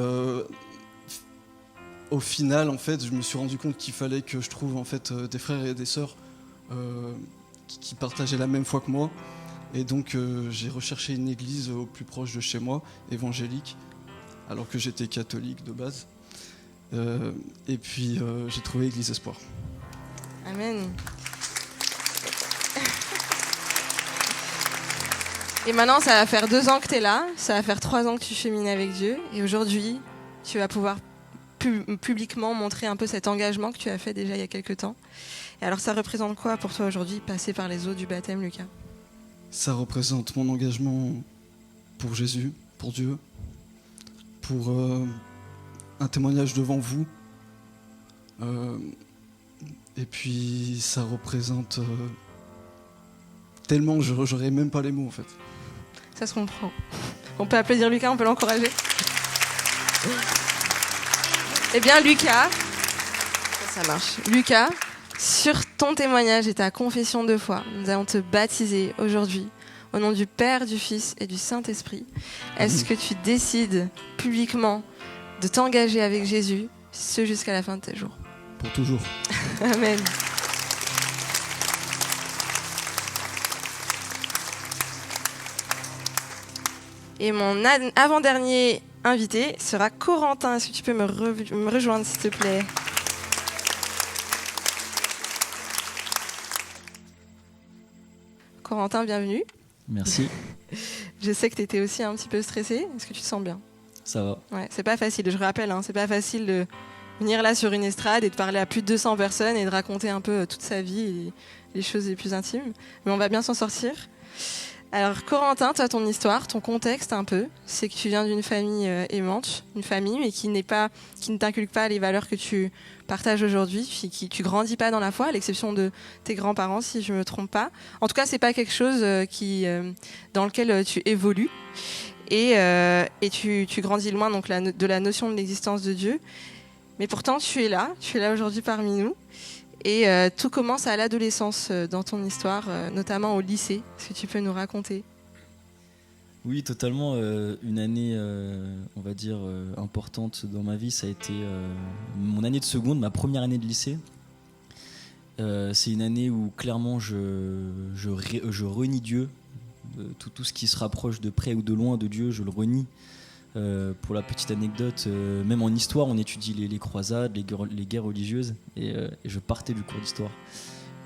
au final, en fait, je me suis rendu compte qu'il fallait que je trouve en fait des frères et des sœurs qui partageaient la même foi que moi. Et donc j'ai recherché une église au plus proche de chez moi, évangélique, alors que j'étais catholique de base. Et puis j'ai trouvé Église Espoir. Amen. Et maintenant, ça va faire 2 ans que tu es là, ça va faire 3 ans que tu chemines avec Dieu. Et aujourd'hui, tu vas pouvoir publiquement montrer un peu cet engagement que tu as fait déjà il y a quelques temps. Et alors ça représente quoi pour toi aujourd'hui, passer par les eaux du baptême, Lucas ? Ça représente mon engagement pour Jésus, pour Dieu, pour un témoignage devant vous. Et puis ça représente tellement que j'aurais même pas les mots en fait. Ça se comprend. On peut applaudir Lucas, on peut l'encourager. Eh bien Lucas, ça marche. Lucas, sur ton témoignage et ta confession de foi, nous allons te baptiser aujourd'hui au nom du Père, du Fils et du Saint-Esprit. Est-ce que tu décides publiquement de t'engager avec Jésus, ce jusqu'à la fin de tes jours ? Pour toujours. Amen. Et mon avant-dernier invité sera Corentin. Est-ce que tu peux me rejoindre, s'il te plaît ? Corentin, bienvenue. Merci. Je sais que tu étais aussi un petit peu stressé. Est-ce que tu te sens bien ? Ça va. Ouais, c'est pas facile, je rappelle, c'est pas facile de venir là sur une estrade et de parler à plus de 200 personnes et de raconter un peu toute sa vie et les choses les plus intimes. Mais on va bien s'en sortir. Alors Corentin, toi ton histoire, ton contexte un peu, c'est que tu viens d'une famille aimante, une famille mais qui ne t'inculque pas les valeurs que tu partages aujourd'hui, puis tu grandis pas dans la foi, à l'exception de tes grands-parents si je me trompe pas. En tout cas, c'est pas quelque chose dans lequel tu évolues et tu grandis loin donc de la notion de l'existence de Dieu. Mais pourtant, tu es là aujourd'hui parmi nous. Et tout commence à l'adolescence dans ton histoire, notamment au lycée. Est-ce que tu peux nous raconter ? Oui, totalement. Une année, on va dire, importante dans ma vie, ça a été mon année de seconde, ma première année de lycée. C'est une année où clairement je renie Dieu. Tout ce qui se rapproche de près ou de loin de Dieu, je le renie. Pour la petite anecdote, même en histoire, on étudie les croisades, les guerres religieuses, et je partais du cours d'histoire.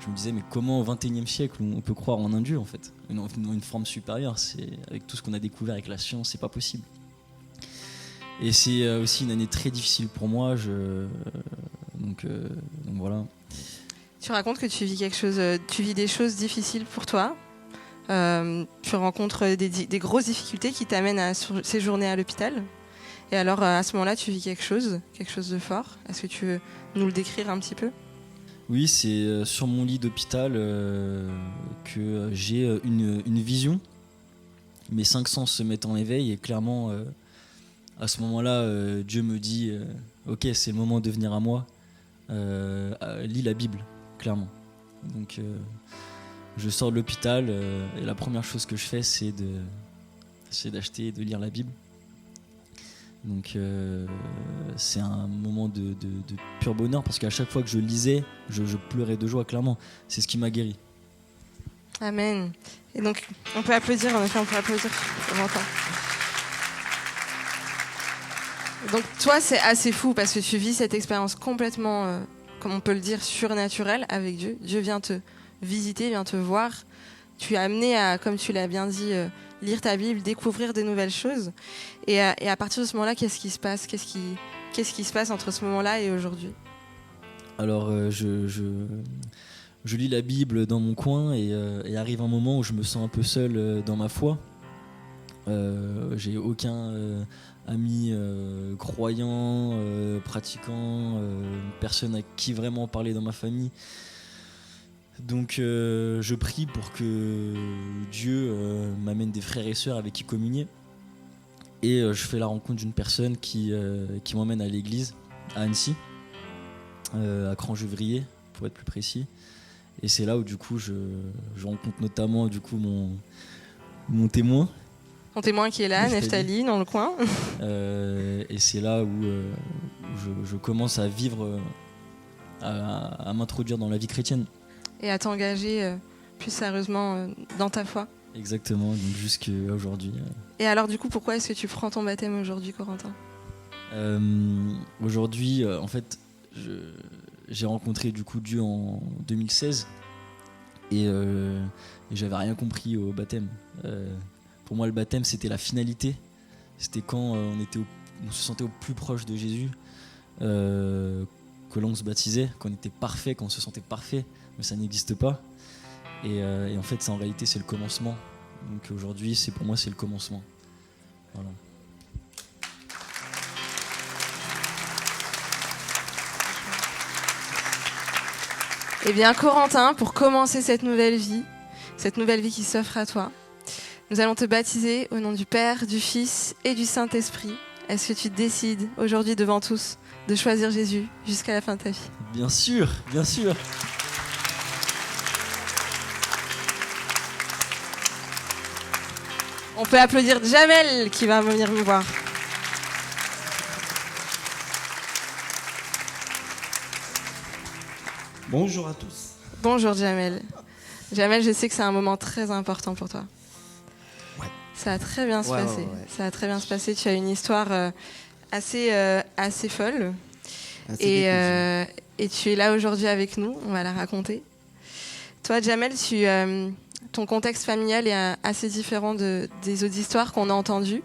Je me disais, mais comment au XXIe siècle on peut croire en un Dieu en fait, une forme supérieure, avec tout ce qu'on a découvert avec la science, c'est pas possible. Et c'est aussi une année très difficile pour moi, donc voilà. Tu racontes que tu vis des choses difficiles pour toi. Tu rencontres des grosses difficultés qui t'amènent à séjourner à l'hôpital. Et alors, à ce moment-là, tu vis quelque chose de fort. Est-ce que tu veux nous le décrire un petit peu ? Oui, c'est sur mon lit d'hôpital que j'ai une vision. Mes 5 sens se mettent en éveil et clairement, à ce moment-là, Dieu me dit « Ok, c'est le moment de venir à moi. Lis la Bible, clairement. » Donc, je sors de l'hôpital et la première chose que je fais, c'est d'acheter et de lire la Bible. Donc c'est un moment de pur bonheur parce qu'à chaque fois que je lisais, je pleurais de joie, clairement. C'est ce qui m'a guéri. Amen. Et donc, on peut applaudir, en effet, on m'entend. Donc toi, c'est assez fou parce que tu vis cette expérience complètement, comme on peut le dire, surnaturelle avec Dieu. Dieu vient te visiter, vient te voir. Tu es amené à, comme tu l'as bien dit, lire ta Bible, découvrir des nouvelles choses. Et à partir de ce moment-là, qu'est-ce qui se passe ? Qu'est-ce qui se passe entre ce moment-là et aujourd'hui ? Alors, je lis la Bible dans mon coin et arrive un moment où je me sens un peu seul dans ma foi. J'ai aucun ami croyant, pratiquant, personne à qui vraiment parler dans ma famille. Donc je prie pour que Dieu m'amène des frères et sœurs avec qui communier. Et je fais la rencontre d'une personne qui m'emmène à l'église, à Annecy, à Cran-Gevrier, pour être plus précis. Et c'est là où du coup je rencontre notamment du coup mon témoin. Ton témoin qui est là, Neftali, dans le coin. Et c'est là où je commence à vivre, à m'introduire dans la vie chrétienne. Et à t'engager plus sérieusement dans ta foi. Exactement, donc jusqu'à aujourd'hui. Et alors du coup, pourquoi est-ce que tu prends ton baptême aujourd'hui, Corentin ? Aujourd'hui, en fait, j'ai rencontré du coup Dieu en 2016 et j'avais rien compris au baptême. Pour moi, le baptême, c'était la finalité. C'était quand on se sentait au plus proche de Jésus, que l'on se baptisait, qu'on était parfait, qu'on se sentait parfait. Mais ça n'existe pas. Et en fait, en réalité, c'est le commencement. Donc aujourd'hui, pour moi, c'est le commencement. Voilà. Eh bien, Corentin, pour commencer cette nouvelle vie qui s'offre à toi, nous allons te baptiser au nom du Père, du Fils et du Saint-Esprit. Est-ce que tu décides aujourd'hui devant tous de choisir Jésus jusqu'à la fin de ta vie ? Bien sûr, bien sûr. On peut applaudir Jamel qui va venir me voir. Bonjour à tous. Bonjour Jamel. Jamel, je sais que c'est un moment très important pour toi. Ouais. Ça a très bien se passer. Ouais. Ça a très bien se passer. Tu as une histoire assez folle. Et tu es là aujourd'hui avec nous. On va la raconter. Toi, Jamel, ton contexte familial est assez différent des autres histoires qu'on a entendues.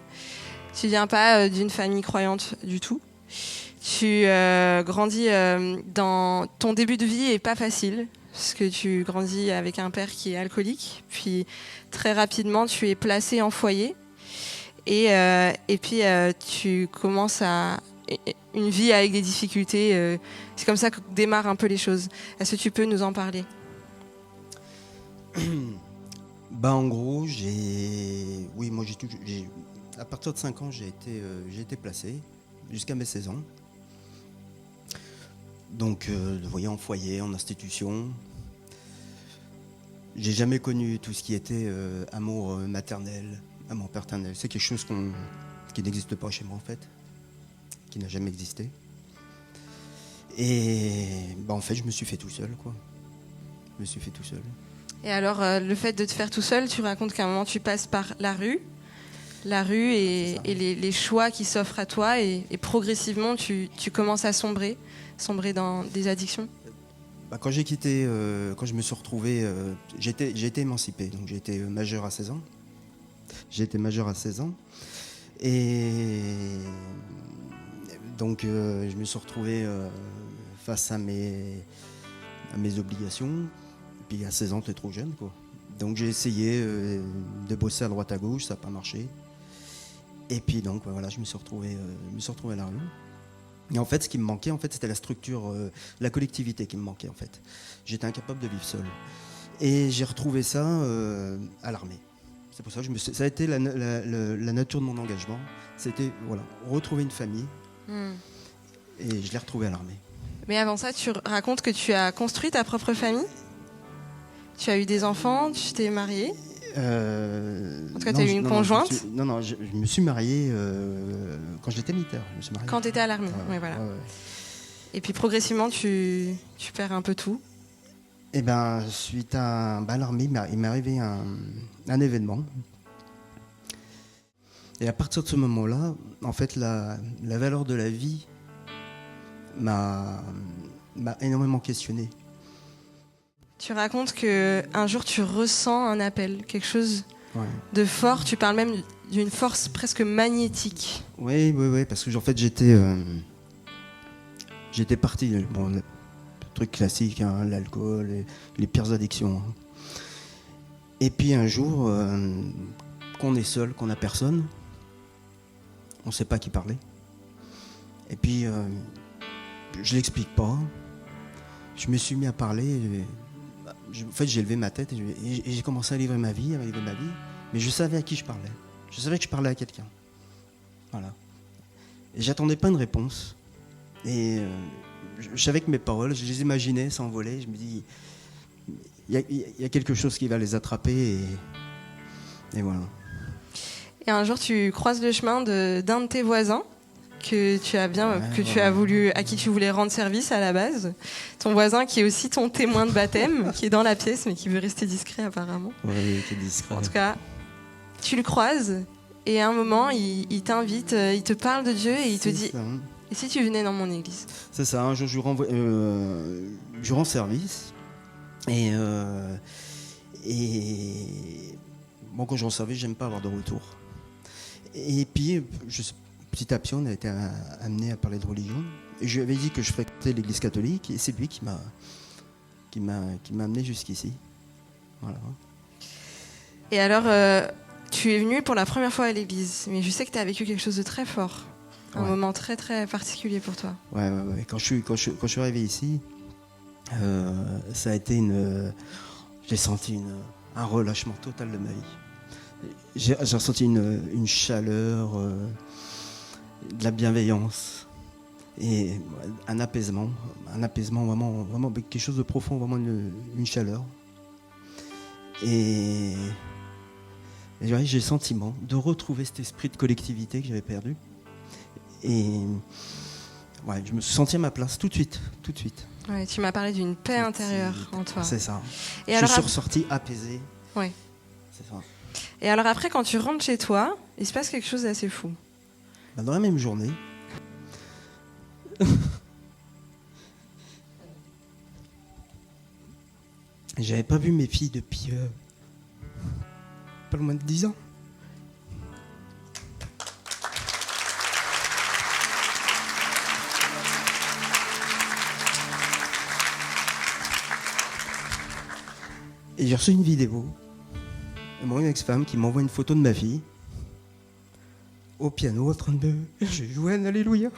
Tu viens pas d'une famille croyante du tout. Tu grandis dans ton début de vie est pas facile. parce que tu grandis avec un père qui est alcoolique. Puis très rapidement, tu es placé en foyer. Et puis tu commences une vie avec des difficultés. C'est comme ça que démarrent un peu les choses. Est-ce que tu peux nous en parler ? En gros, à partir de 5 ans, j'ai été placé jusqu'à mes 16 ans. Donc, vous voyez, en foyer, en institution. J'ai jamais connu tout ce qui était amour maternel, amour paternel. C'est quelque chose qui n'existe pas chez moi, en fait, qui n'a jamais existé. Et en fait, je me suis fait tout seul, quoi. Je me suis fait tout seul. Et alors, le fait de te faire tout seul, tu racontes qu'à un moment, tu passes par la rue et les choix qui s'offrent à toi, et progressivement, tu commences à sombrer dans des addictions. Quand j'ai quitté, quand je me suis retrouvé, j'ai été émancipé, donc j'ai été majeur à 16 ans. Et donc je me suis retrouvé face à mes obligations. Puis à 16 ans, tu es trop jeune, quoi. Donc j'ai essayé de bosser à droite à gauche, ça n'a pas marché. Et puis donc voilà, je me suis retrouvé à la rue. Et en fait, ce qui me manquait, c'était la structure, la collectivité qui me manquait, en fait. J'étais incapable de vivre seul. Et j'ai retrouvé ça à l'armée. C'est pour ça que ça a été la nature de mon engagement. C'était retrouver une famille. Et je l'ai retrouvé à l'armée. Mais avant ça, tu racontes que tu as construit ta propre famille ? Tu as eu des enfants, tu t'es marié ? En tout cas, tu as eu une conjointe ? Je me suis marié quand j'étais militaire. Quand tu étais à l'armée, oui, voilà. Ouais. Et puis progressivement, tu perds un peu tout. Eh bien, suite à l'armée, il m'est arrivé un événement. Et à partir de ce moment-là, en fait, la valeur de la vie m'a énormément questionné. Tu racontes qu'un jour, tu ressens un appel, quelque chose de fort. Tu parles même d'une force presque magnétique. Oui, parce que en fait, j'étais parti. Bon, le truc classique, hein, l'alcool, les pires addictions. Hein. Et puis un jour, qu'on est seul, qu'on n'a personne, on ne sait pas qui parler. Et puis, je l'explique pas. Je me suis mis à parler. En fait, j'ai levé ma tête et j'ai commencé à livrer ma vie, mais je savais à qui je parlais. Je savais que je parlais à quelqu'un. Voilà. Et j'attendais pas une réponse. Et je savais que mes paroles, je les imaginais s'envoler. Je me dis, il y a quelque chose qui va les attraper et voilà. Et un jour, tu croises le chemin d'un de tes voisins à qui tu voulais rendre service à la base. Ton voisin qui est aussi ton témoin de baptême, qui est dans la pièce, mais qui veut rester discret apparemment. Oui, qui est discret. En tout cas, tu le croises et à un moment, il t'invite, il te parle de Dieu et il te dit « Et si tu venais dans mon église ?» C'est ça, un jour je rends service et bon, quand je rends service, j'aime pas avoir de retour. Et puis, petit à petit, on a été amené à parler de religion. Et je lui avais dit que je fréquentais l'église catholique et c'est lui qui m'a amené jusqu'ici. Voilà. Et alors, tu es venu pour la première fois à l'église, mais je sais que tu as vécu quelque chose de très fort, un moment très très particulier pour toi. Ouais. Quand je suis arrivé ici, ça a été j'ai senti un relâchement total de ma vie. J'ai ressenti une chaleur. De la bienveillance et un apaisement vraiment quelque chose de profond, vraiment une chaleur. Et j'ai le sentiment de retrouver cet esprit de collectivité que j'avais perdu. Et je me suis senti à ma place tout de suite. Ouais, tu m'as parlé d'une paix intérieure en toi. C'est ça. Et je suis ressorti apaisé. Ouais. C'est ça. Et alors après, quand tu rentres chez toi, il se passe quelque chose d'assez fou. Dans la même journée, j'avais pas vu mes filles depuis pas loin de 10 ans. Et j'ai reçu une vidéo de mon ex-femme qui m'envoie une photo de ma fille au piano en train de jouer un Alléluia.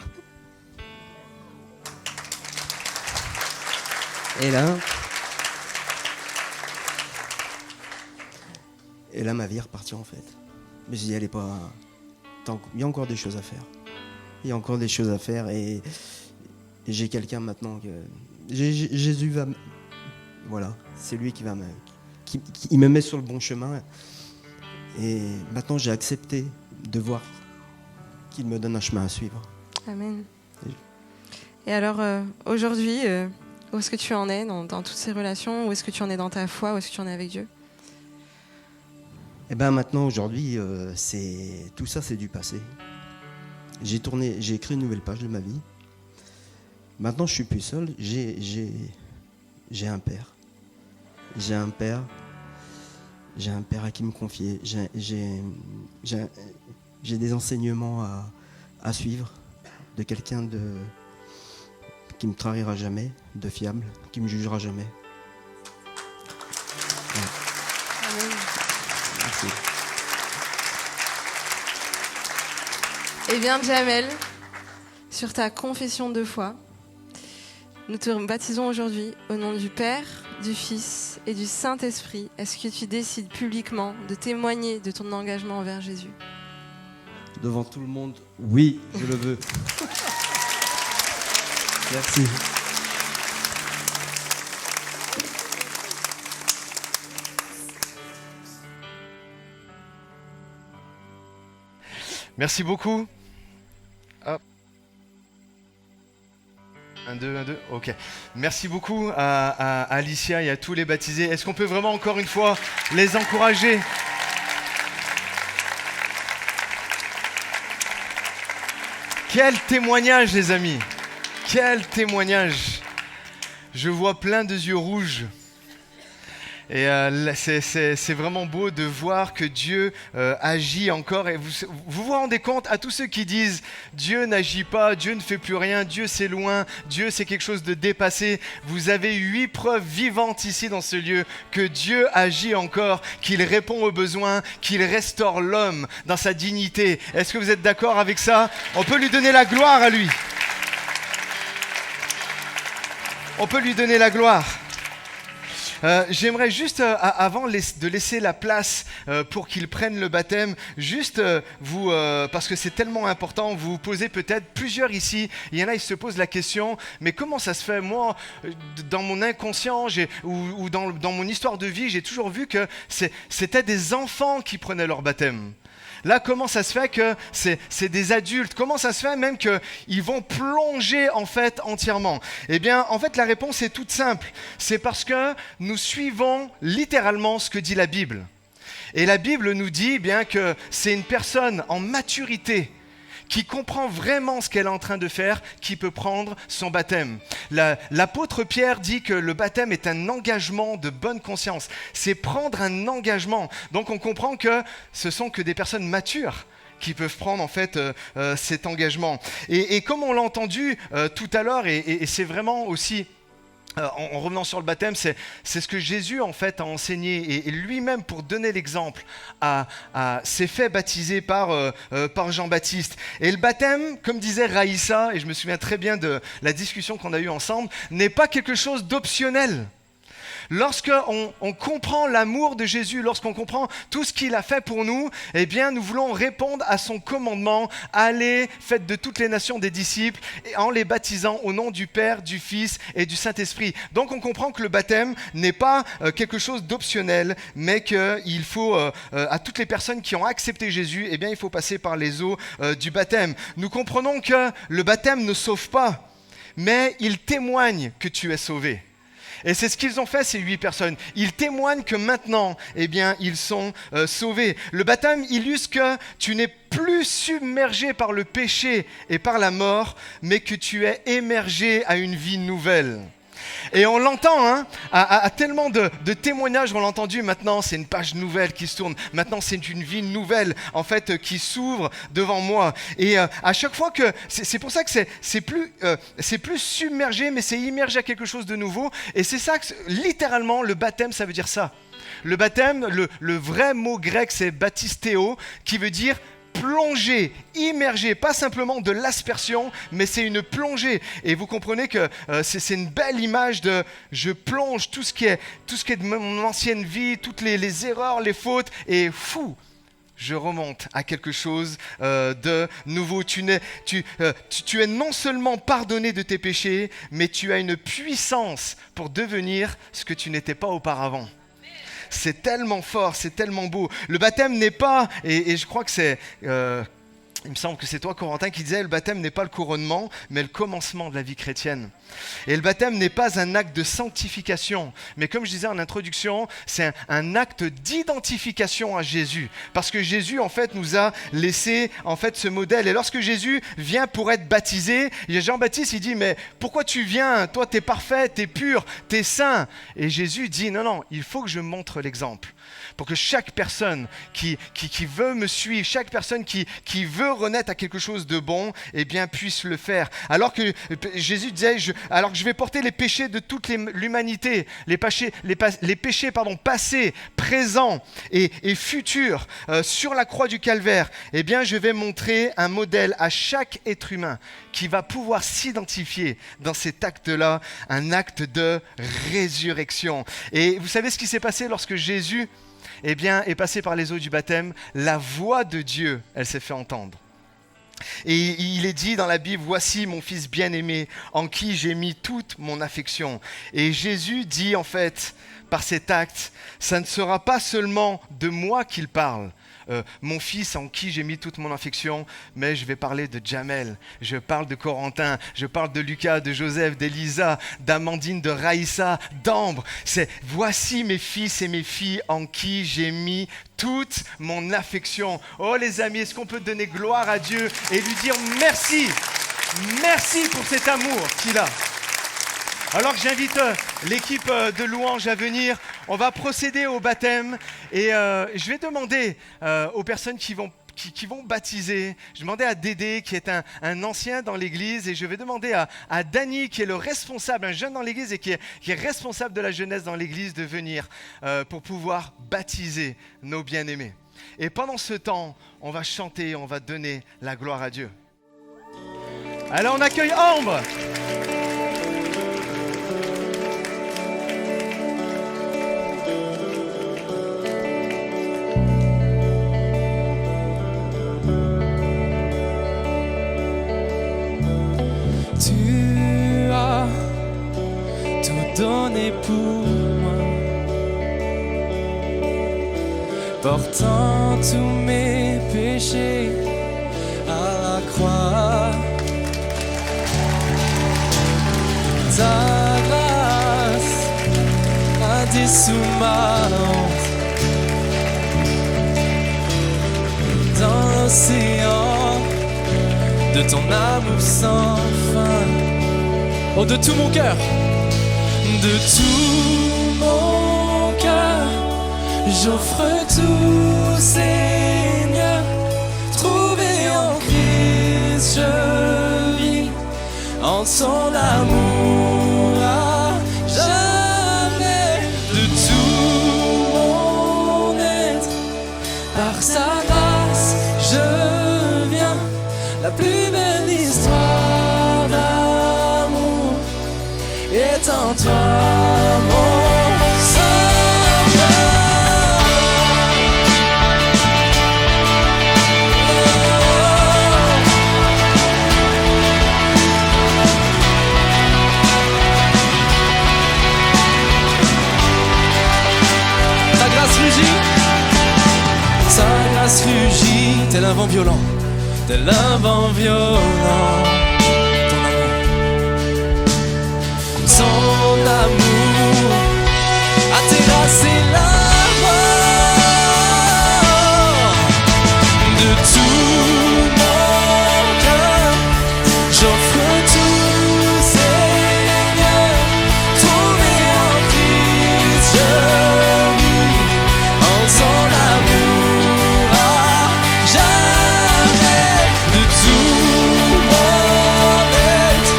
Et là, ma vie est repartie en fait. Mais je dis, elle est pas... Il y a encore des choses à faire. Il y a encore des choses à faire et j'ai quelqu'un maintenant que... Jésus va... Voilà, c'est lui qui va qui me met sur le bon chemin. Et maintenant, j'ai accepté de voir qu'il me donne un chemin à suivre. Amen. Et alors, aujourd'hui, où est-ce que tu en es dans toutes ces relations? Où est-ce que tu en es dans ta foi? Où est-ce que tu en es avec Dieu? Et bien maintenant, aujourd'hui, tout ça, c'est du passé. J'ai écrit une nouvelle page de ma vie. Maintenant, je suis plus seul. J'ai un père. J'ai un père à qui me confier. J'ai des enseignements à suivre de quelqu'un qui me trahira jamais, de fiable, qui me jugera jamais. Ouais. Amen. Merci. Eh bien, Jamel, sur ta confession de foi, nous te baptisons aujourd'hui au nom du Père, du Fils et du Saint-Esprit. Est-ce que tu décides publiquement de témoigner de ton engagement envers Jésus? Devant tout le monde, oui, je le veux. Merci. Merci beaucoup. Hop. 1, 2, 1, 2, ok. Merci beaucoup à Alicia et à tous les baptisés. Est-ce qu'on peut vraiment encore une fois les encourager? Quel témoignage, les amis! Quel témoignage! Je vois plein de yeux rouges. Et c'est vraiment beau de voir que Dieu agit encore. Et vous vous rendez compte, à tous ceux qui disent Dieu n'agit pas, Dieu ne fait plus rien, Dieu c'est loin, Dieu c'est quelque chose de dépassé. Vous avez 8 preuves vivantes ici dans ce lieu que Dieu agit encore, qu'il répond aux besoins, qu'il restaure l'homme dans sa dignité. Est-ce que vous êtes d'accord avec ça? On peut lui donner la gloire à lui. On peut lui donner la gloire. J'aimerais juste, avant de laisser la place pour qu'ils prennent le baptême, juste parce que c'est tellement important, vous posez peut-être plusieurs ici, il y en a, ils se posent la question, mais comment ça se fait? Moi, dans mon inconscient ou dans mon histoire de vie, j'ai toujours vu que c'était des enfants qui prenaient leur baptême. Là, comment ça se fait que c'est des adultes? Comment ça se fait même qu'ils vont plonger en fait entièrement? Eh bien, en fait, la réponse est toute simple. C'est parce que nous suivons littéralement ce que dit la Bible. Et la Bible nous dit bien que c'est une personne en maturité qui comprend vraiment ce qu'elle est en train de faire, qui peut prendre son baptême. L'apôtre Pierre dit que le baptême est un engagement de bonne conscience. C'est prendre un engagement. Donc on comprend que ce sont que des personnes matures qui peuvent prendre en fait cet engagement. Et comme on l'a entendu tout à l'heure, et c'est vraiment aussi... En revenant sur le baptême, c'est ce que Jésus en fait a enseigné et lui-même pour donner l'exemple s'est fait baptiser par Jean-Baptiste. Et le baptême, comme disait Raïssa, et je me souviens très bien de la discussion qu'on a eue ensemble, n'est pas quelque chose d'optionnel. Lorsqu'on comprend l'amour de Jésus, lorsqu'on comprend tout ce qu'il a fait pour nous, eh bien, nous voulons répondre à son commandement, allez, faites de toutes les nations des disciples, et en les baptisant au nom du Père, du Fils et du Saint-Esprit. Donc, on comprend que le baptême n'est pas quelque chose d'optionnel, mais qu'il faut, à toutes les personnes qui ont accepté Jésus, eh bien, il faut passer par les eaux du baptême. Nous comprenons que le baptême ne sauve pas, mais il témoigne que tu es sauvé. Et c'est ce qu'ils ont fait, ces 8 personnes. Ils témoignent que maintenant, eh bien, ils sont sauvés. Le baptême illustre que tu n'es plus submergé par le péché et par la mort, mais que tu es émergé à une vie nouvelle. Et on l'entend, hein, à tellement de témoignages, on l'a entendu, maintenant c'est une page nouvelle qui se tourne, maintenant c'est une vie nouvelle en fait qui s'ouvre devant moi. Et à chaque fois que, c'est pour ça que c'est plus submergé, mais c'est immergé à quelque chose de nouveau. Et c'est ça que, littéralement, le baptême, ça veut dire ça. Le baptême, le vrai mot grec, c'est baptistéo, qui veut dire plonger, immerger, pas simplement de l'aspersion, mais c'est une plongée. Et vous comprenez que c'est une belle image de je plonge tout ce qui est de mon ancienne vie, toutes les erreurs, les fautes, et je remonte à quelque chose de nouveau. Tu es non seulement pardonné de tes péchés, mais tu as une puissance pour devenir ce que tu n'étais pas auparavant. C'est tellement fort, c'est tellement beau. Le baptême n'est pas, et je crois que c'est... il me semble que c'est toi, Corentin, qui disait le baptême n'est pas le couronnement, mais le commencement de la vie chrétienne. Et le baptême n'est pas un acte de sanctification, mais comme je disais en introduction, c'est un acte d'identification à Jésus. Parce que Jésus, en fait, nous a laissé en fait, ce modèle. Et lorsque Jésus vient pour être baptisé, Jean-Baptiste, il dit, mais pourquoi tu viens? Toi, tu es parfait, tu es pur, tu es saint. Et Jésus dit, non, il faut que je montre l'exemple. Pour que chaque personne qui veut me suivre, chaque personne qui veut renaître à quelque chose de bon, eh bien, puisse le faire. Alors que Jésus disait, alors que je vais porter les péchés de toute l'humanité, les péchés passés, présents et futurs sur la croix du Calvaire, eh bien, je vais montrer un modèle à chaque être humain qui va pouvoir s'identifier dans cet acte-là, un acte de résurrection. Et vous savez ce qui s'est passé lorsque Jésus est passé par les eaux du baptême? La voix de Dieu, elle s'est fait entendre. Et il est dit dans la Bible, voici mon fils bien-aimé en qui j'ai mis toute mon affection. Et Jésus dit en fait, par cet acte, ça ne sera pas seulement de moi qu'il parle, mon fils en qui j'ai mis toute mon affection, mais je vais parler de Jamel, je parle de Corentin, je parle de Lucas, de Joseph, d'Elisa, d'Amandine, de Raïssa, d'Ambre. C'est voici mes fils et mes filles en qui j'ai mis toute mon affection. Oh les amis, est-ce qu'on peut donner gloire à Dieu et lui dire merci, merci pour cet amour qu'il a. Alors que j'invite l'équipe de louange à venir, on va procéder au baptême et je vais demander aux personnes qui vont baptiser, je vais demander à Dédé qui est un ancien dans l'église et je vais demander à Dany qui est le responsable, un jeune dans l'église et qui est responsable de la jeunesse dans l'église de venir pour pouvoir baptiser nos bien-aimés. Et pendant ce temps, on va chanter, on va donner la gloire à Dieu. Alors on accueille Ambre. Tu as tout donné pour moi, portant tous mes péchés à la croix. Ta grâce a dissous ma honte dans l'océan de ton amour sans fin. Oh, de tout mon cœur, de tout mon cœur, j'offre tout, Seigneur. Trouvé en Christ, je vis en son amour à jamais. De tout mon être, par sa grâce, je viens. La plus belle histoire d'amour est en toi, mon sauveur. Ta grâce rugit, tel un vent violent. Tel un vent violent, ton amour a terrassé la mort. De tout mon cœur, j'offre tout, Seigneur. Trouvé en Christ, je vis en son amour à jamais. De tout mon être,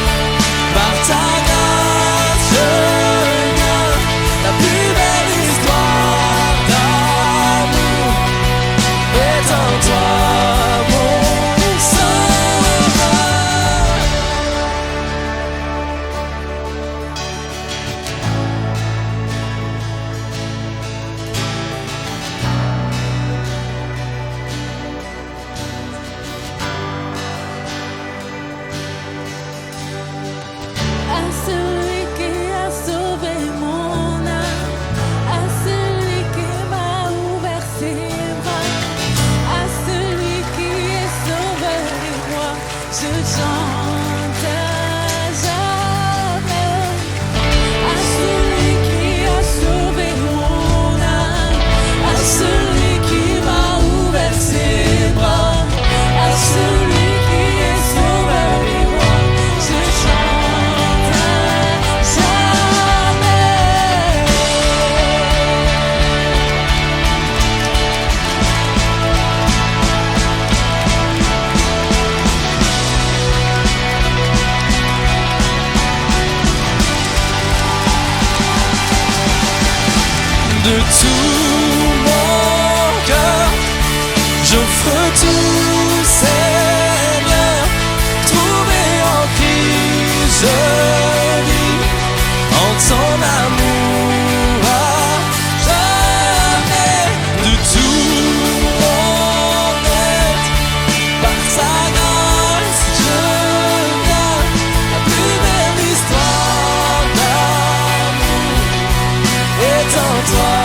par ta grâce, je viens. La plus belle histoire De tout mon cœur, j'offre tout, Seigneur. Trouvé en Christ, je vis en ton amour à jamais. De tout mon être, par sa grâce, je viens. La plus belle histoire d'amour est en toi.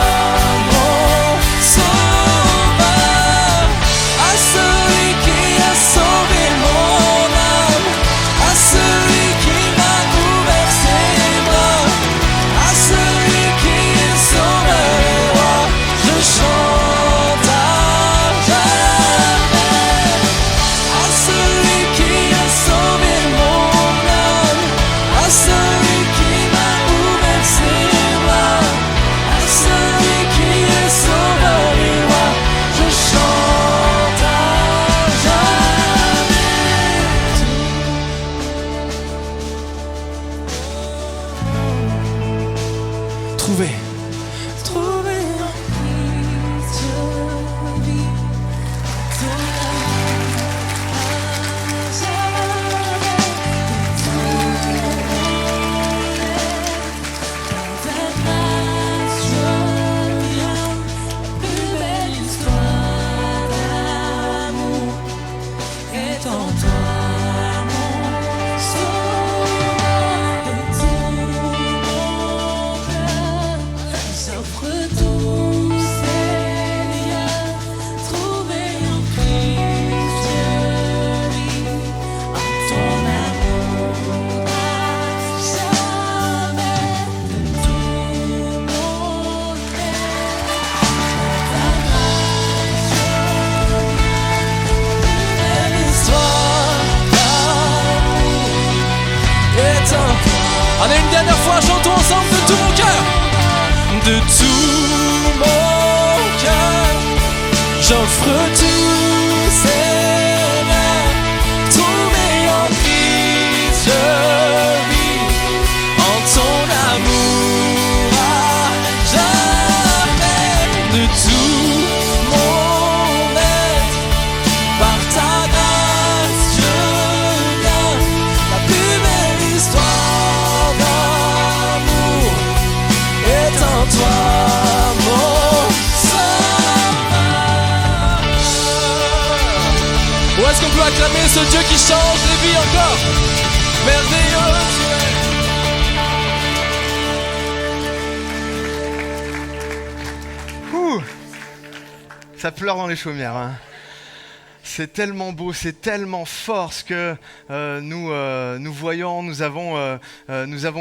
Allez, une dernière fois, chantons ensemble de tout mon cœur. De tout mon cœur, j'offre tout, Seigneur. Trouvé en Christ, je vis en ton amour à jamais. De tout mon être, par ta grâce, je viens. La plus belle histoire d'amour est en toi, mon sauveur. Où est-ce qu'on peut acclamer ce Dieu qui change les vies encore? Merveilleux Dieu. Ouh, ça pleure dans les chaumières, hein. C'est tellement beau, c'est tellement fort ce que nous voyons, nous avons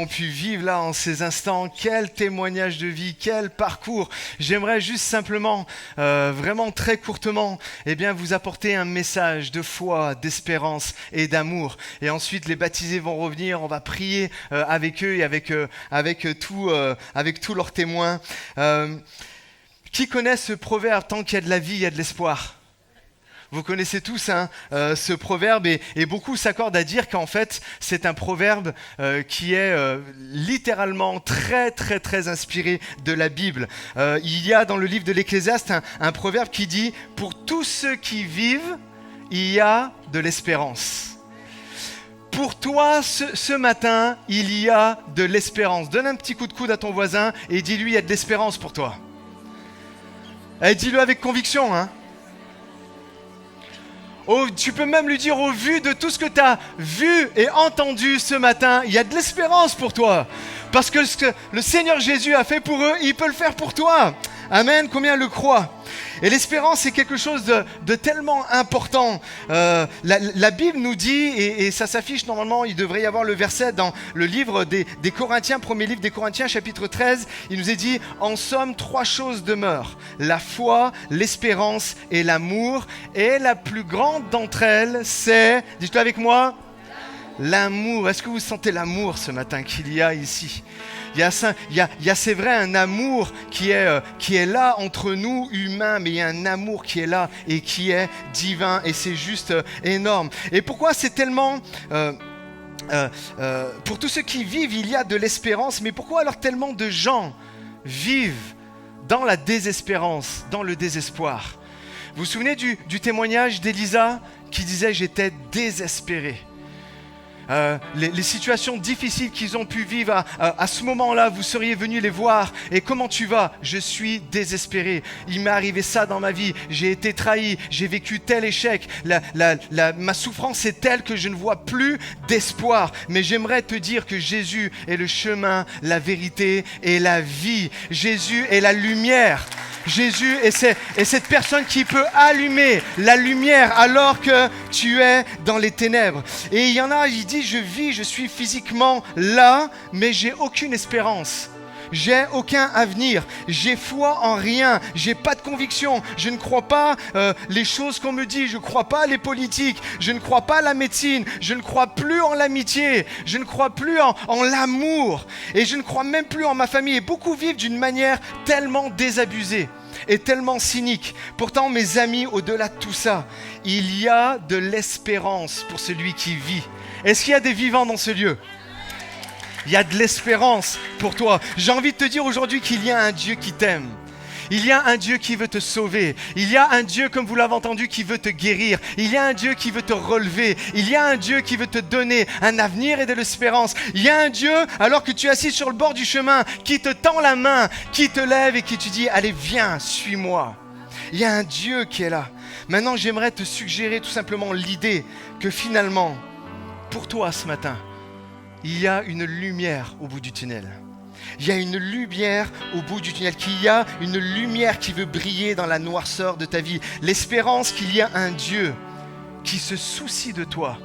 pu vivre là en ces instants. Quel témoignage de vie, quel parcours. J'aimerais juste simplement, vraiment très courtement, vous apporter un message de foi, d'espérance et d'amour. Et ensuite, les baptisés vont revenir, on va prier avec eux et avec tous leurs témoins. Qui connaît ce proverbe, tant qu'il y a de la vie, il y a de l'espoir? Vous connaissez tous ce proverbe et beaucoup s'accordent à dire qu'en fait c'est un proverbe qui est littéralement très très très inspiré de la Bible. Il y a dans le livre de l'Ecclésiaste un proverbe qui dit « Pour tous ceux qui vivent, il y a de l'espérance ». Pour toi, ce matin, il y a de l'espérance. Donne un petit coup de coude à ton voisin et dis-lui « Il y a de l'espérance pour toi ». Et dis-le avec conviction, hein. Oh, tu peux même lui dire au vu de tout ce que tu as vu et entendu ce matin, il y a de l'espérance pour toi. Parce que ce que le Seigneur Jésus a fait pour eux, il peut le faire pour toi. Amen, combien le croient? Et l'espérance, c'est quelque chose de tellement important. La Bible nous dit, et ça s'affiche normalement, il devrait y avoir le verset dans le livre des Corinthiens, premier livre des Corinthiens, chapitre 13, il nous est dit, en somme, 3 choses demeurent, la foi, l'espérance et l'amour, et la plus grande d'entre elles, c'est, dites-le avec moi, l'amour. Est-ce que vous sentez l'amour ce matin qu'il y a ici? Il y a c'est vrai un amour qui est là entre nous humains, mais il y a un amour qui est là et qui est divin, et c'est juste énorme. Et pourquoi c'est tellement... pour tous ceux qui vivent, il y a de l'espérance, mais pourquoi alors tellement de gens vivent dans la désespérance, dans le désespoir? Vous vous souvenez du témoignage d'Élisa qui disait « J'étais désespéré ». Les situations difficiles qu'ils ont pu vivre à ce moment-là, vous seriez venus les voir. Et comment tu vas? Je suis désespéré. Il m'est arrivé ça dans ma vie. J'ai été trahi. J'ai vécu tel échec. Ma souffrance est telle que je ne vois plus d'espoir. Mais j'aimerais te dire que Jésus est le chemin, la vérité et la vie. Jésus est la lumière. Jésus est cette personne qui peut allumer la lumière alors que tu es dans les ténèbres. Et il y en a, il dit, je vis, je suis physiquement là, mais j'ai aucune espérance. J'ai aucun avenir, j'ai foi en rien, j'ai pas de conviction, je ne crois pas les choses qu'on me dit, je ne crois pas les politiques, je ne crois pas la médecine, je ne crois plus en l'amitié, je ne crois plus en l'amour, et je ne crois même plus en ma famille. Et beaucoup vivent d'une manière tellement désabusée et tellement cynique. Pourtant, mes amis, au-delà de tout ça, il y a de l'espérance pour celui qui vit. Est-ce qu'il y a des vivants dans ce lieu ? Il y a de l'espérance pour toi. J'ai envie de te dire aujourd'hui qu'il y a un Dieu qui t'aime. Il y a un Dieu qui veut te sauver. Il y a un Dieu, comme vous l'avez entendu, qui veut te guérir. Il y a un Dieu qui veut te relever. Il y a un Dieu qui veut te donner un avenir et de l'espérance. Il y a un Dieu, alors que tu es assis sur le bord du chemin, qui te tend la main, qui te lève et qui te dit « Allez, viens, suis-moi ». Il y a un Dieu qui est là. Maintenant, j'aimerais te suggérer tout simplement l'idée que finalement, pour toi ce matin, il y a une lumière au bout du tunnel. Il y a une lumière au bout du tunnel, qu'il y a une lumière qui veut briller dans la noirceur de ta vie. L'espérance qu'il y a un Dieu qui se soucie de toi.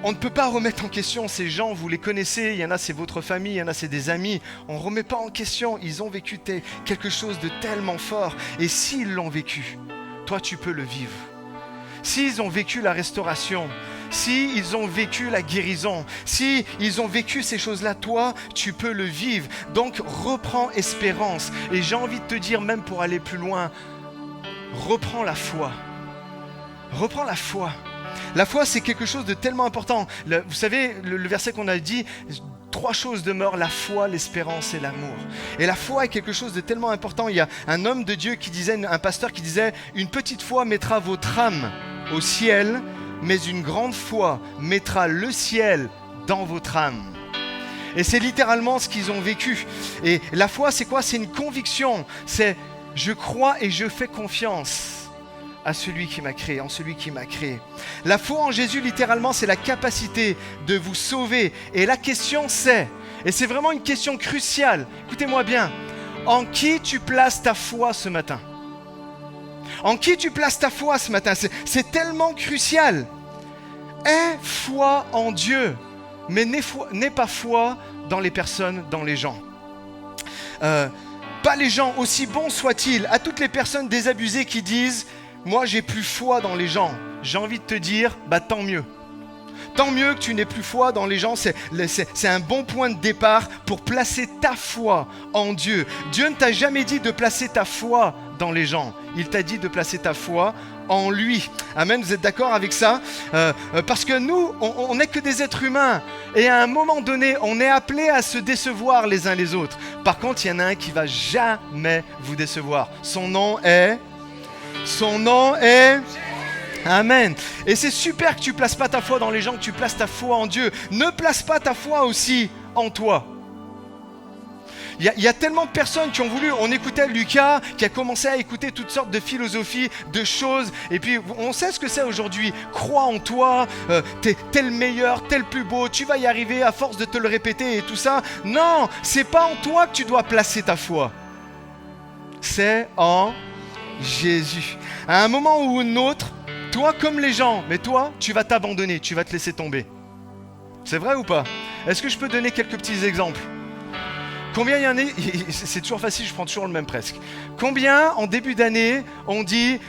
On ne peut pas remettre en question ces gens, vous les connaissez, il y en a c'est votre famille, il y en a c'est des amis. On ne remet pas en question, ils ont vécu quelque chose de tellement fort. Et s'ils l'ont vécu, toi tu peux le vivre. S'ils ont vécu la restauration, s'ils ont vécu la guérison, s'ils ont vécu ces choses-là, toi, tu peux le vivre. Donc, reprends espérance. Et j'ai envie de te dire, même pour aller plus loin, reprends la foi. Reprends la foi. La foi, c'est quelque chose de tellement important. Vous savez, le verset qu'on a dit, 3 choses demeurent, la foi, l'espérance et l'amour. Et la foi est quelque chose de tellement important. Il y a un homme de Dieu qui disait, un pasteur qui disait, une petite foi mettra votre âme au ciel, mais une grande foi mettra le ciel dans votre âme. Et c'est littéralement ce qu'ils ont vécu. Et la foi, c'est quoi? C'est une conviction. C'est je crois et je fais confiance à celui qui m'a créé, en celui qui m'a créé. La foi en Jésus, littéralement, c'est la capacité de vous sauver. Et la question c'est, et c'est vraiment une question cruciale, écoutez-moi bien, en qui tu places ta foi ce matin? En qui tu places ta foi ce matin? C'est tellement crucial. Aie foi en Dieu, mais n'aie pas foi dans les personnes, dans les gens. Pas les gens, aussi bons soient-ils. À toutes les personnes désabusées qui disent « Moi, j'ai plus foi dans les gens », j'ai envie de te dire « Tant mieux ». Tant mieux que tu n'aies plus foi dans les gens, c'est un bon point de départ pour placer ta foi en Dieu. Dieu ne t'a jamais dit de placer ta foi dans les gens. Il t'a dit de placer ta foi en lui. Amen, vous êtes d'accord avec ça? Parce que nous, on n'est que des êtres humains. Et à un moment donné, on est appelés à se décevoir les uns les autres. Par contre, il y en a un qui ne va jamais vous décevoir. Son nom est... Amen. Et c'est super que tu ne places pas ta foi dans les gens, que tu places ta foi en Dieu. Ne place pas ta foi aussi en toi. Il y a tellement de personnes qui ont voulu, on écoutait Lucas qui a commencé à écouter toutes sortes de philosophies, de choses, et puis on sait ce que c'est aujourd'hui. Crois en toi, t'es le meilleur, t'es le plus beau, tu vas y arriver à force de te le répéter et tout ça. Non, c'est pas en toi que tu dois placer ta foi. C'est en Jésus. À un moment ou un autre, toi comme les gens, mais toi, tu vas t'abandonner, tu vas te laisser tomber. C'est vrai ou pas? Est-ce que je peux donner quelques petits exemples? Combien il y en a? C'est toujours facile, je prends toujours le même presque. Combien en début d'année on dit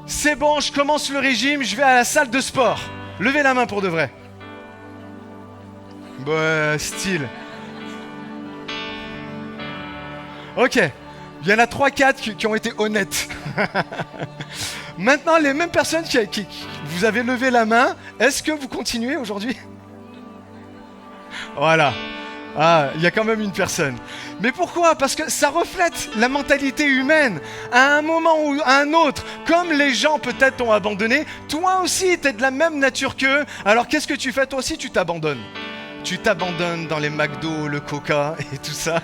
c'est bon, je commence le régime, je vais à la salle de sport? Levez la main pour de vrai. Bah, style. Ok, il y en a 3-4 qui ont été honnêtes. Maintenant, les mêmes personnes qui vous avez levé la main, est-ce que vous continuez aujourd'hui? Voilà. Ah, il y a quand même une personne. Mais pourquoi? Parce que ça reflète la mentalité humaine. À un moment ou à un autre, comme les gens peut-être t'ont abandonné, toi aussi, tu es de la même nature qu'eux. Alors qu'est-ce que tu fais? Toi aussi, tu t'abandonnes. Tu t'abandonnes dans les McDo, le Coca et tout ça,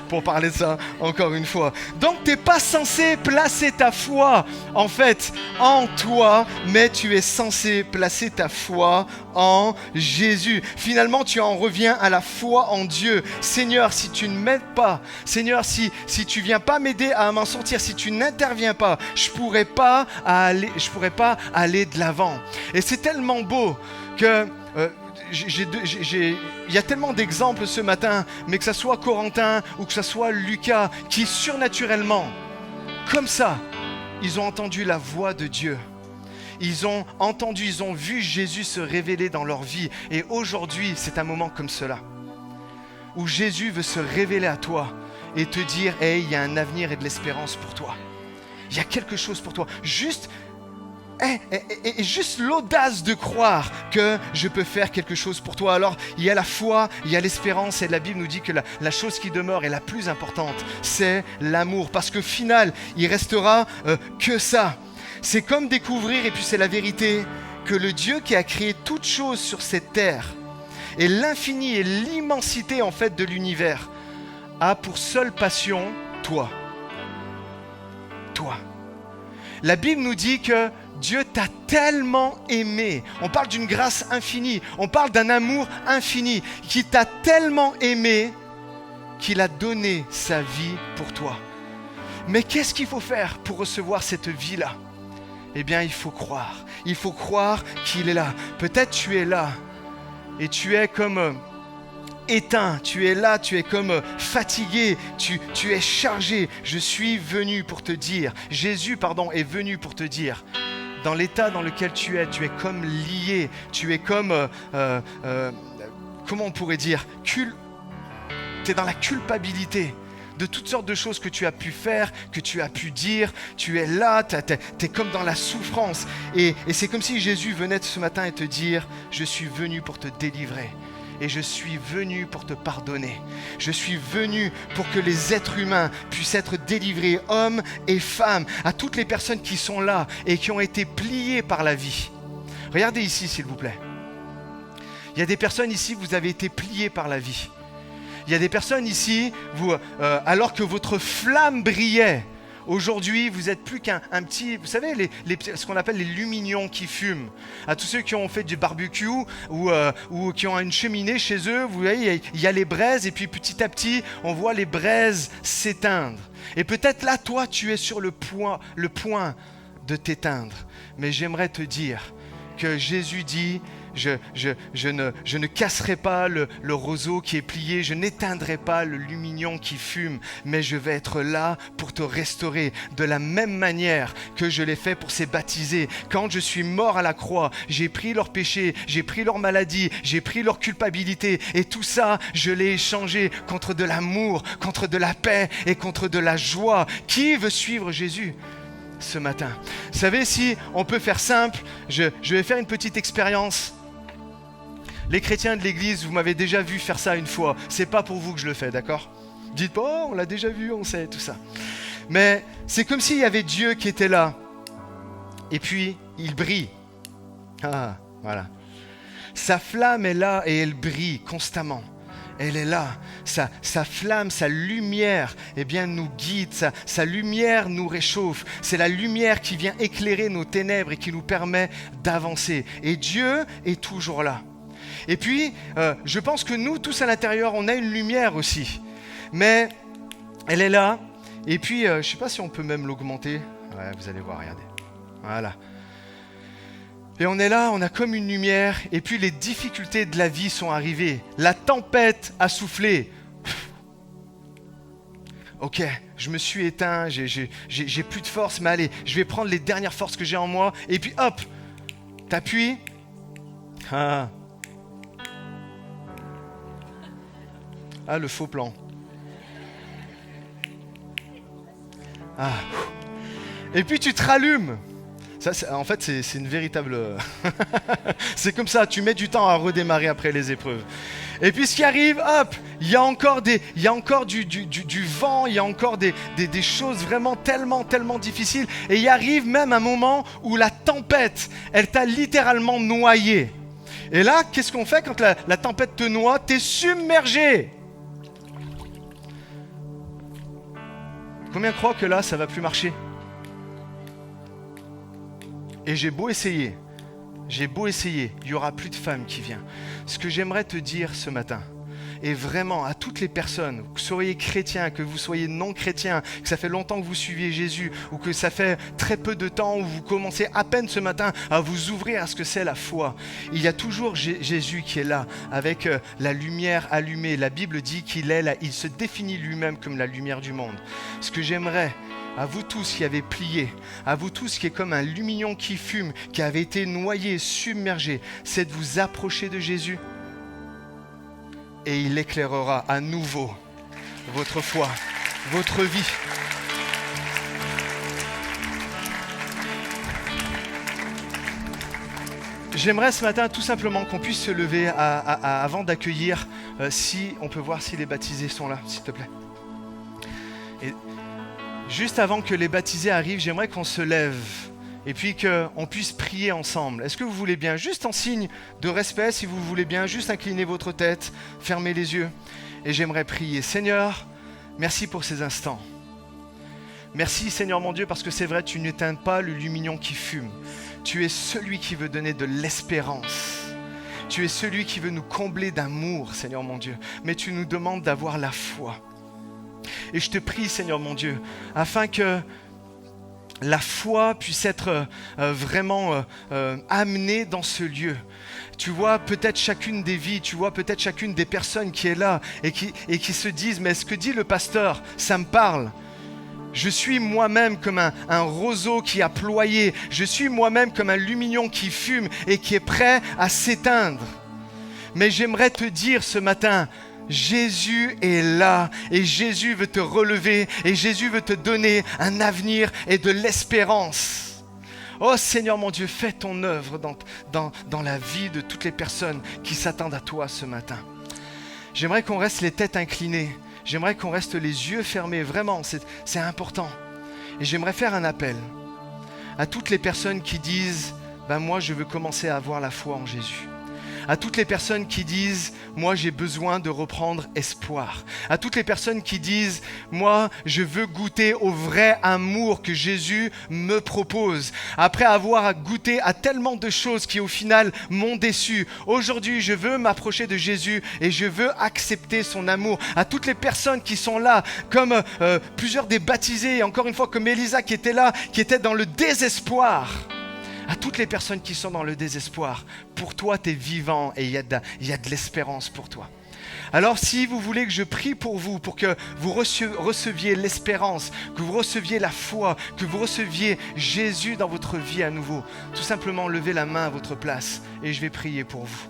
pour parler de ça encore une fois. Donc tu n'es pas censé placer ta foi, en fait, en toi, mais tu es censé placer ta foi en Jésus. Finalement, tu en reviens à la foi en Dieu. Seigneur, si tu ne m'aides pas, Seigneur, si tu viens pas m'aider à m'en sortir, si tu n'interviens pas, je pourrais pas aller de l'avant. Et c'est tellement beau que... il y a tellement d'exemples ce matin, mais que ce soit Corentin ou que ce soit Lucas, qui surnaturellement, comme ça, ils ont entendu la voix de Dieu. Ils ont vu Jésus se révéler dans leur vie. Et aujourd'hui, c'est un moment comme cela, où Jésus veut se révéler à toi et te dire, hey, il y a un avenir et de l'espérance pour toi. Il y a quelque chose pour toi. Juste l'audace de croire que je peux faire quelque chose pour toi. Alors il y a la foi, il y a l'espérance, et la Bible nous dit que la chose qui demeure et la plus importante, c'est l'amour, parce qu'au final il restera que ça. C'est comme découvrir, et puis c'est la vérité, que le Dieu qui a créé toutes choses sur cette terre et l'infini et l'immensité en fait de l'univers a pour seule passion toi. La Bible nous dit que Dieu t'a tellement aimé. On parle d'une grâce infinie. On parle d'un amour infini qui t'a tellement aimé qu'il a donné sa vie pour toi. Mais qu'est-ce qu'il faut faire pour recevoir cette vie-là? Eh bien, il faut croire. Il faut croire qu'il est là. Peut-être tu es là et tu es comme éteint. Tu es là, tu es comme fatigué. Tu es chargé. Je suis venu pour te dire. Jésus, est venu pour te dire. Dans l'état dans lequel tu es comme lié, tu es comme, comment on pourrait dire, tu es dans la culpabilité de toutes sortes de choses que tu as pu faire, que tu as pu dire. Tu es là, tu es comme dans la souffrance. Et c'est comme si Jésus venait ce matin et te dire, je suis venu pour te délivrer. Et je suis venu pour te pardonner. Je suis venu pour que les êtres humains puissent être délivrés, hommes et femmes, à toutes les personnes qui sont là et qui ont été pliées par la vie. Regardez ici, s'il vous plaît. Il y a des personnes ici, vous avez été pliés par la vie. Il y a des personnes ici, alors que votre flamme brillait, aujourd'hui, vous n'êtes plus qu'un petit... Vous savez, ce qu'on appelle les lumignons qui fument. À tous ceux qui ont fait du barbecue ou qui ont une cheminée chez eux, vous voyez, il y a les braises et puis petit à petit, on voit les braises s'éteindre. Et peut-être là, toi, tu es sur le point de t'éteindre. Mais j'aimerais te dire que Jésus dit... Je ne casserai pas le roseau qui est plié, je n'éteindrai pas le lumignon qui fume, mais je vais être là pour te restaurer de la même manière que je l'ai fait pour ces baptisés. Quand je suis mort à la croix, j'ai pris leurs péchés, j'ai pris leur maladie, j'ai pris leur culpabilité, et tout ça, je l'ai échangé contre de l'amour, contre de la paix et contre de la joie. Qui veut suivre Jésus ce matin? Vous savez, si on peut faire simple, je vais faire une petite expérience. Les chrétiens de l'église, vous m'avez déjà vu faire ça une fois. C'est pas pour vous que je le fais, d'accord? Dites pas, oh, on l'a déjà vu, on sait, tout ça. Mais c'est comme s'il y avait Dieu qui était là. Et puis, il brille. Ah, voilà. Sa flamme est là et elle brille constamment. Elle est là. Sa flamme, sa lumière, eh bien, nous guide. Sa lumière nous réchauffe. C'est la lumière qui vient éclairer nos ténèbres et qui nous permet d'avancer. Et Dieu est toujours là. Et puis, je pense que nous, tous à l'intérieur, on a une lumière aussi. Mais elle est là Et puis, je ne sais pas si on peut même l'augmenter. Ouais, vous allez voir, regardez. Voilà. Et on est là, on a comme une lumière, et puis les difficultés de la vie sont arrivées. La tempête a soufflé. Ok, je me suis éteint, j'ai plus de force, mais allez, je vais prendre les dernières forces que j'ai en moi, et puis hop, t'appuies. Ah, le faux plan. Ah. Et puis tu te rallumes. Ça, en fait, c'est une véritable... c'est comme ça, tu mets du temps à redémarrer après les épreuves. Et puis ce qui arrive, hop, il y a encore du vent, il y a encore des choses vraiment tellement difficiles. Et il arrive même un moment où la tempête, elle t'a littéralement noyé. Et là, qu'est-ce qu'on fait quand la tempête te noie? T'es submergé. Combien croient que là, ça va plus marcher? Et j'ai beau essayer, il n'y aura plus de femme qui vient. Ce que j'aimerais te dire ce matin, et vraiment à toutes les personnes, que vous soyez chrétiens, que vous soyez non chrétiens, que ça fait longtemps que vous suivez Jésus, ou que ça fait très peu de temps, où vous commencez à peine ce matin à vous ouvrir à ce que c'est la foi, il y a toujours Jésus qui est là, avec la lumière allumée. La Bible dit qu'il est là, il se définit lui-même comme la lumière du monde. Ce que j'aimerais, à vous tous qui avez plié, à vous tous qui est comme un lumignon qui fume, qui avait été noyé, submergé, c'est de vous approcher de Jésus et il éclairera à nouveau votre foi, votre vie. J'aimerais ce matin tout simplement qu'on puisse se lever avant d'accueillir, si on peut voir si les baptisés sont là, s'il te plaît. Et juste avant que les baptisés arrivent, j'aimerais qu'on se lève et puis qu'on puisse prier ensemble. Est-ce que vous voulez bien, juste en signe de respect, si vous voulez bien, juste incliner votre tête, fermer les yeux. Et j'aimerais prier. Seigneur, merci pour ces instants. Merci Seigneur mon Dieu, parce que c'est vrai, tu n'éteins pas le lumignon qui fume. Tu es celui qui veut donner de l'espérance. Tu es celui qui veut nous combler d'amour, Seigneur mon Dieu. Mais tu nous demandes d'avoir la foi. Et je te prie, Seigneur mon Dieu, afin que la foi puisse être vraiment amenée dans ce lieu. Tu vois peut-être chacune des vies, tu vois peut-être chacune des personnes qui est là et qui se disent, mais ce que dit le pasteur, ça me parle. Je suis moi-même comme un roseau qui a ployé. Je suis moi-même comme un lumignon qui fume et qui est prêt à s'éteindre. Mais j'aimerais te dire ce matin, Jésus est là et Jésus veut te relever et Jésus veut te donner un avenir et de l'espérance. Oh Seigneur mon Dieu, fais ton œuvre dans la vie de toutes les personnes qui s'attendent à toi ce matin. J'aimerais qu'on reste les têtes inclinées. J'aimerais qu'on reste les yeux fermés, vraiment, c'est important. Et j'aimerais faire un appel à toutes les personnes qui disent « moi, je veux commencer à avoir la foi en Jésus ». À toutes les personnes qui disent « moi, j'ai besoin de reprendre espoir ». À toutes les personnes qui disent « moi, je veux goûter au vrai amour que Jésus me propose ». Après avoir goûté à tellement de choses qui, au final, m'ont déçu. Aujourd'hui, je veux m'approcher de Jésus et je veux accepter son amour. À toutes les personnes qui sont là, comme plusieurs des baptisés, et encore une fois, comme Elisa qui était là, qui était dans le désespoir. À toutes les personnes qui sont dans le désespoir, pour toi, tu es vivant et il y a de l'espérance pour toi. Alors si vous voulez que je prie pour vous, pour que vous receviez l'espérance, que vous receviez la foi, que vous receviez Jésus dans votre vie à nouveau, tout simplement levez la main à votre place et je vais prier pour vous.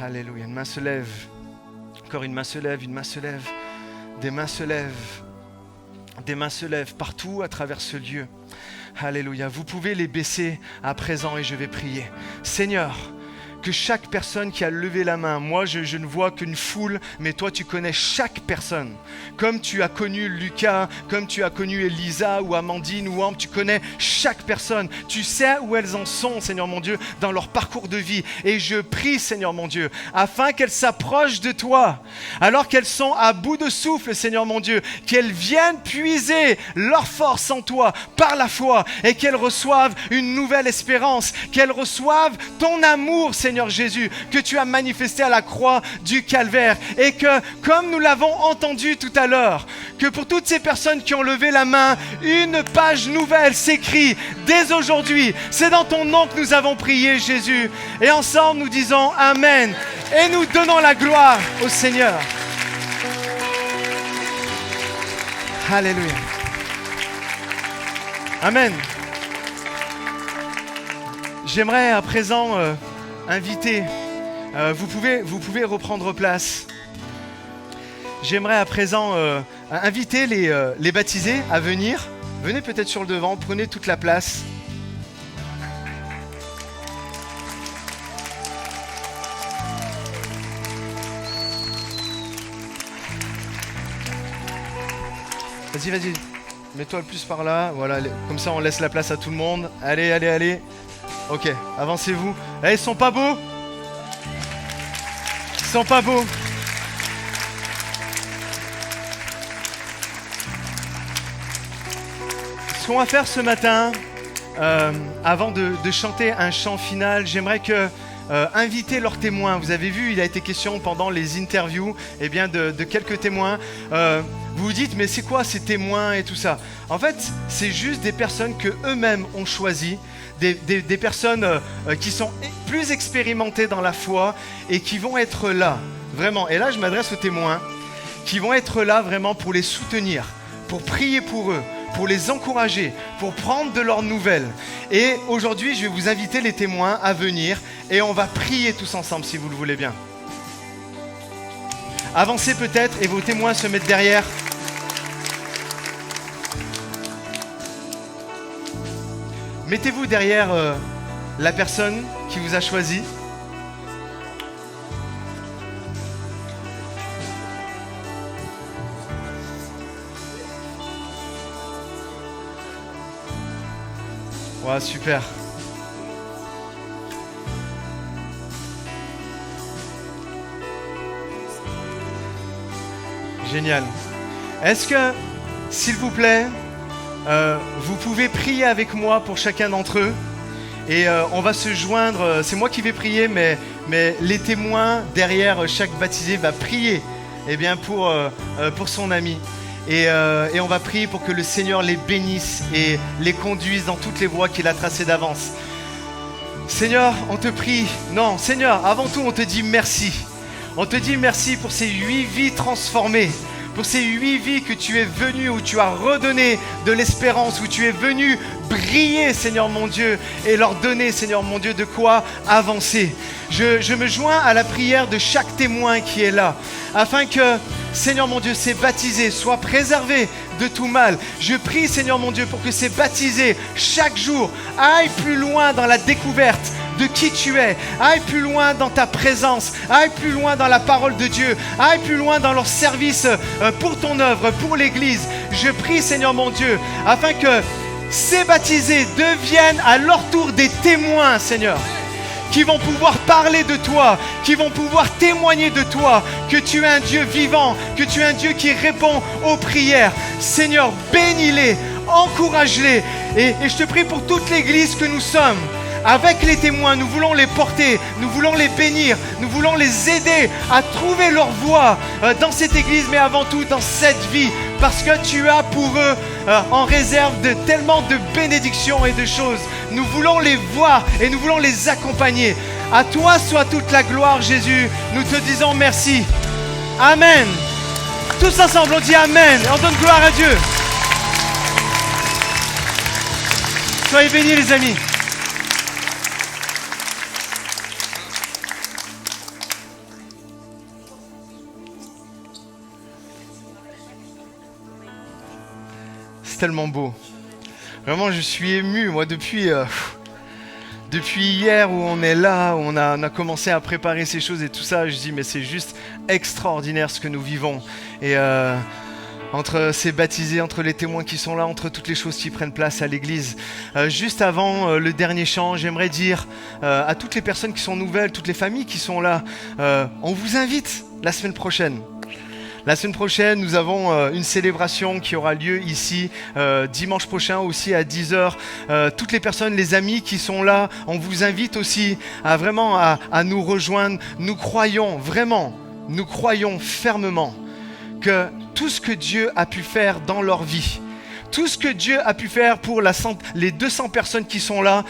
Alléluia, une main se lève, encore une main se lève, une main se lève, des mains se lèvent, des mains se lèvent partout à travers ce lieu. Alléluia. Vous pouvez les baisser à présent et je vais prier. Seigneur, que chaque personne qui a levé la main, moi je ne vois qu'une foule, mais toi tu connais chaque personne. Comme tu as connu Lucas, comme tu as connu Elisa ou Amandine ou Ambre, tu connais chaque personne. Tu sais où elles en sont, Seigneur mon Dieu, dans leur parcours de vie. Et je prie, Seigneur mon Dieu, afin qu'elles s'approchent de toi, alors qu'elles sont à bout de souffle, Seigneur mon Dieu, qu'elles viennent puiser leur force en toi par la foi et qu'elles reçoivent une nouvelle espérance, qu'elles reçoivent ton amour, Seigneur Seigneur Jésus, que tu as manifesté à la croix du Calvaire. Et que, comme nous l'avons entendu tout à l'heure, que pour toutes ces personnes qui ont levé la main, une page nouvelle s'écrit dès aujourd'hui. C'est dans ton nom que nous avons prié, Jésus. Et ensemble, nous disons Amen. Et nous donnons la gloire au Seigneur. Alléluia. Amen. J'aimerais à présent inviter, vous pouvez reprendre place. J'aimerais à présent inviter les baptisés à venir. Venez peut-être sur le devant, prenez toute la place. Vas-y, mets-toi le plus par là, voilà, comme ça on laisse la place à tout le monde. Allez. Ok, avancez-vous. Ils sont pas beaux ? Ils sont pas beaux. Ce qu'on va faire ce matin, avant de chanter un chant final, j'aimerais que inviter leurs témoins. Vous avez vu, il a été question pendant les interviews de quelques témoins. Vous vous dites, mais c'est quoi ces témoins et tout ça ? En fait, c'est juste des personnes que eux-mêmes ont choisies, des personnes qui sont plus expérimentées dans la foi et qui vont être là, vraiment. Et là, je m'adresse aux témoins, qui vont être là vraiment pour les soutenir, pour prier pour eux, pour les encourager, pour prendre de leurs nouvelles. Et aujourd'hui, je vais vous inviter les témoins à venir et on va prier tous ensemble si vous le voulez bien. Avancez peut-être et vos témoins se mettent derrière. Mettez-vous derrière la personne qui vous a choisi. Ouais, super. Génial. Est-ce que, s'il vous plaît, vous pouvez prier avec moi pour chacun d'entre eux et on va se joindre, c'est moi qui vais prier, mais les témoins derrière chaque baptisé va prier pour son ami. Et on va prier pour que le Seigneur les bénisse et les conduise dans toutes les voies qu'il a tracées d'avance. Seigneur, on te prie. Non, Seigneur, avant tout, on te dit merci. On te dit merci pour ces 8 vies transformées, pour ces 8 vies que tu es venu, où tu as redonné de l'espérance, où tu es venu briller, Seigneur mon Dieu, et leur donner, Seigneur mon Dieu, de quoi avancer. Je me joins à la prière de chaque témoin qui est là, afin que, Seigneur mon Dieu, ces baptisés soient préservés de tout mal. Je prie, Seigneur mon Dieu, pour que ces baptisés, chaque jour, aillent plus loin dans la découverte de qui tu es, aille plus loin dans ta présence, aille plus loin dans la parole de Dieu, aille plus loin dans leur service pour ton œuvre, pour l'Église. Je prie, Seigneur mon Dieu, afin que ces baptisés deviennent à leur tour des témoins, Seigneur, qui vont pouvoir parler de toi, qui vont pouvoir témoigner de toi, que tu es un Dieu vivant, que tu es un Dieu qui répond aux prières. Seigneur, bénis-les, encourage-les, et je te prie pour toute l'Église que nous sommes. Avec les témoins, nous voulons les porter, nous voulons les bénir, nous voulons les aider à trouver leur voie dans cette église, mais avant tout dans cette vie, parce que tu as pour eux en réserve tellement de bénédictions et de choses. Nous voulons les voir et nous voulons les accompagner. À toi soit toute la gloire, Jésus. Nous te disons merci. Amen. Tous ensemble, on dit Amen. Et on donne gloire à Dieu. Soyez bénis, les amis. C'est tellement beau. Vraiment, je suis ému, moi, depuis hier où on est là, où on a commencé à préparer ces choses et tout ça. Je dis, mais c'est juste extraordinaire ce que nous vivons. Et entre ces baptisés, entre les témoins qui sont là, entre toutes les choses qui prennent place à l'église. Juste avant le dernier chant, j'aimerais dire à toutes les personnes qui sont nouvelles, toutes les familles qui sont là, on vous invite la semaine prochaine. La semaine prochaine, nous avons une célébration qui aura lieu ici, dimanche prochain aussi à 10h. Toutes les personnes, les amis qui sont là, on vous invite aussi à vraiment à nous rejoindre. Nous croyons vraiment, nous croyons fermement que tout ce que Dieu a pu faire dans leur vie, tout ce que Dieu a pu faire pour les 200 personnes qui sont là,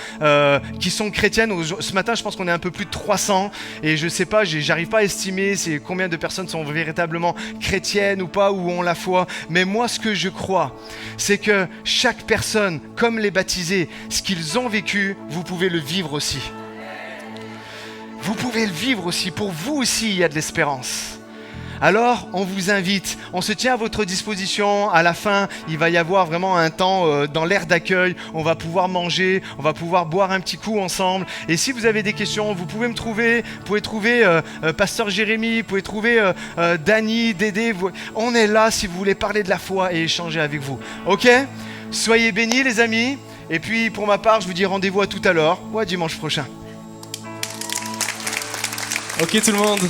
qui sont chrétiennes. Ce matin, je pense qu'on est un peu plus de 300. Et je ne sais pas, j'arrive pas à estimer combien de personnes sont véritablement chrétiennes ou pas, ou ont la foi. Mais moi, ce que je crois, c'est que chaque personne, comme les baptisés, ce qu'ils ont vécu, vous pouvez le vivre aussi. Vous pouvez le vivre aussi. Pour vous aussi, il y a de l'espérance. Alors, on vous invite, on se tient à votre disposition. À la fin, il va y avoir vraiment un temps dans l'aire d'accueil. On va pouvoir manger, on va pouvoir boire un petit coup ensemble. Et si vous avez des questions, vous pouvez me trouver. Vous pouvez trouver Pasteur Jérémy, vous pouvez trouver Dany, Dédé. On est là si vous voulez parler de la foi et échanger avec vous. Ok ? Soyez bénis les amis. Et puis pour ma part, je vous dis rendez-vous à tout à l'heure ou à dimanche prochain. Ok tout le monde.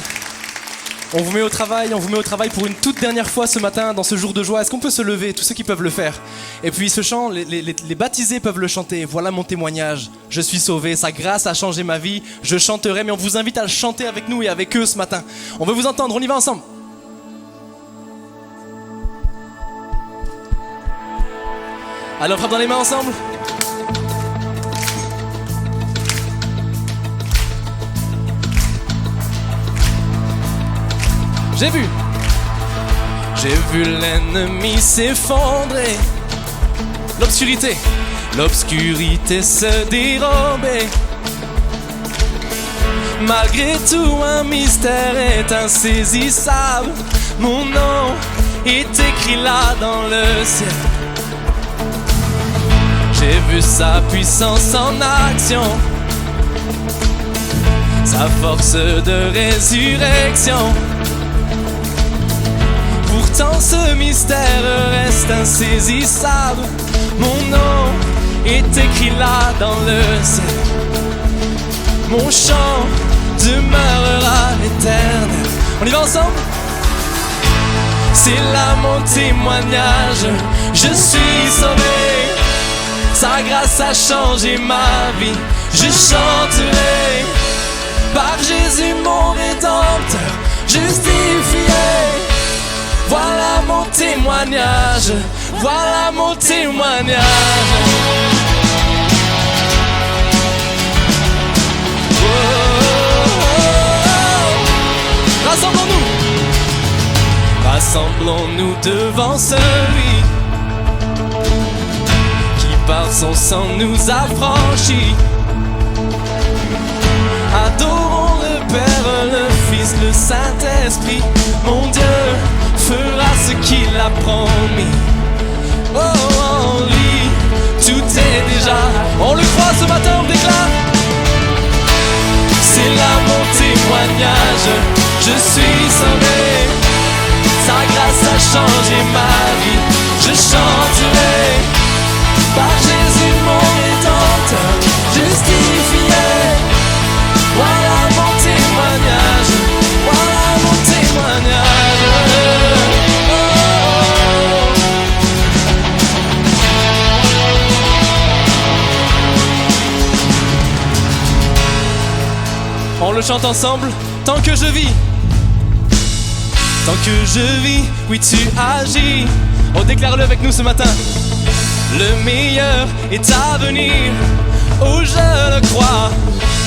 On vous met au travail pour une toute dernière fois ce matin dans ce jour de joie. Est-ce qu'on peut se lever, tous ceux qui peuvent le faire? Et puis ce chant, les baptisés peuvent le chanter. Voilà mon témoignage, je suis sauvé, sa grâce a changé ma vie, je chanterai. Mais on vous invite à le chanter avec nous et avec eux ce matin. On veut vous entendre, on y va ensemble. Allez, on frappe dans les mains ensemble. J'ai vu l'ennemi s'effondrer, l'obscurité se dérober. Malgré tout, un mystère est insaisissable. Mon nom est écrit là dans le ciel. J'ai vu sa puissance en action, sa force de résurrection. Pourtant ce mystère reste insaisissable. Mon nom est écrit là dans le ciel. Mon chant demeurera éternel. On y va ensemble? C'est là mon témoignage, je suis sauvé. Sa grâce a changé ma vie. Je chanterai par Jésus mon Rédempteur, justifié. Voilà mon témoignage, voilà mon témoignage. Oh, oh, oh. Rassemblons-nous devant celui qui par son sang nous a franchis. Adorons le Père, le Fils, le Saint-Esprit. Mon Dieu fera ce qu'il a promis. Oh, en lui, tout est déjà. On le croit ce matin, on déclare. C'est là mon témoignage, je suis sauvé. Sa grâce a changé ma vie. Je chanterai par Jésus mon Rédempteur, justifié. Voilà mon témoignage, voilà mon témoignage. On le chante ensemble. Tant que je vis, tant que je vis, oui tu agis. On déclare-le avec nous ce matin. Le meilleur est à venir, oh je le crois.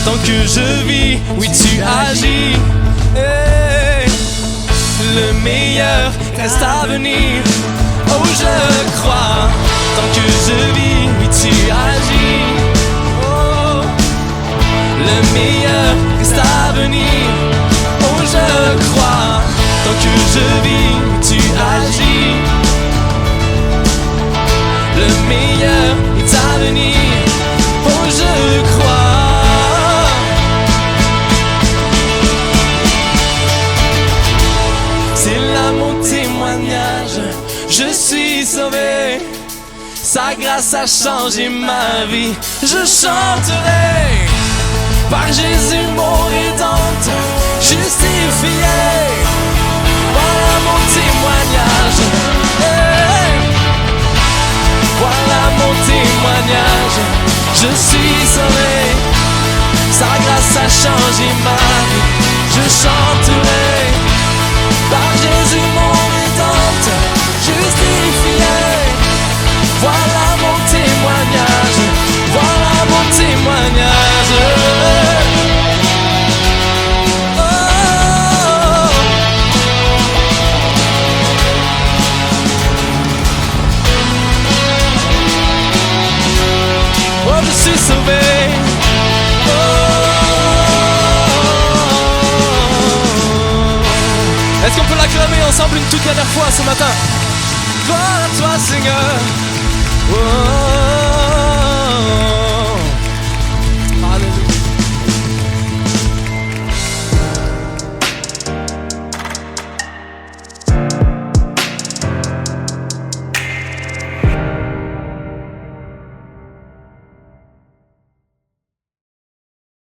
Tant que je vis, oui tu agis. Hey. Le meilleur reste à venir, oh je le crois. Tant que je vis, oui tu agis. Oh. Le meilleur reste à venir, oh je crois. Tant que je vis, oui tu agis. Le meilleur est à venir, oh je crois. C'est là mon témoignage, je suis sauvé. Sa grâce a changé ma vie. Je chanterai par Jésus mon Rédempteur, justifié. Voilà mon témoignage. a changé ma vie. Je chanterai par Jésus mon rédempteur, justifié. Voilà mon témoignage, voilà mon témoignage. Oh, je suis sauvé. Oh. Est-ce qu'on peut l'acclamer ensemble une toute dernière fois ce matin? Gloire à toi, Seigneur. Oh.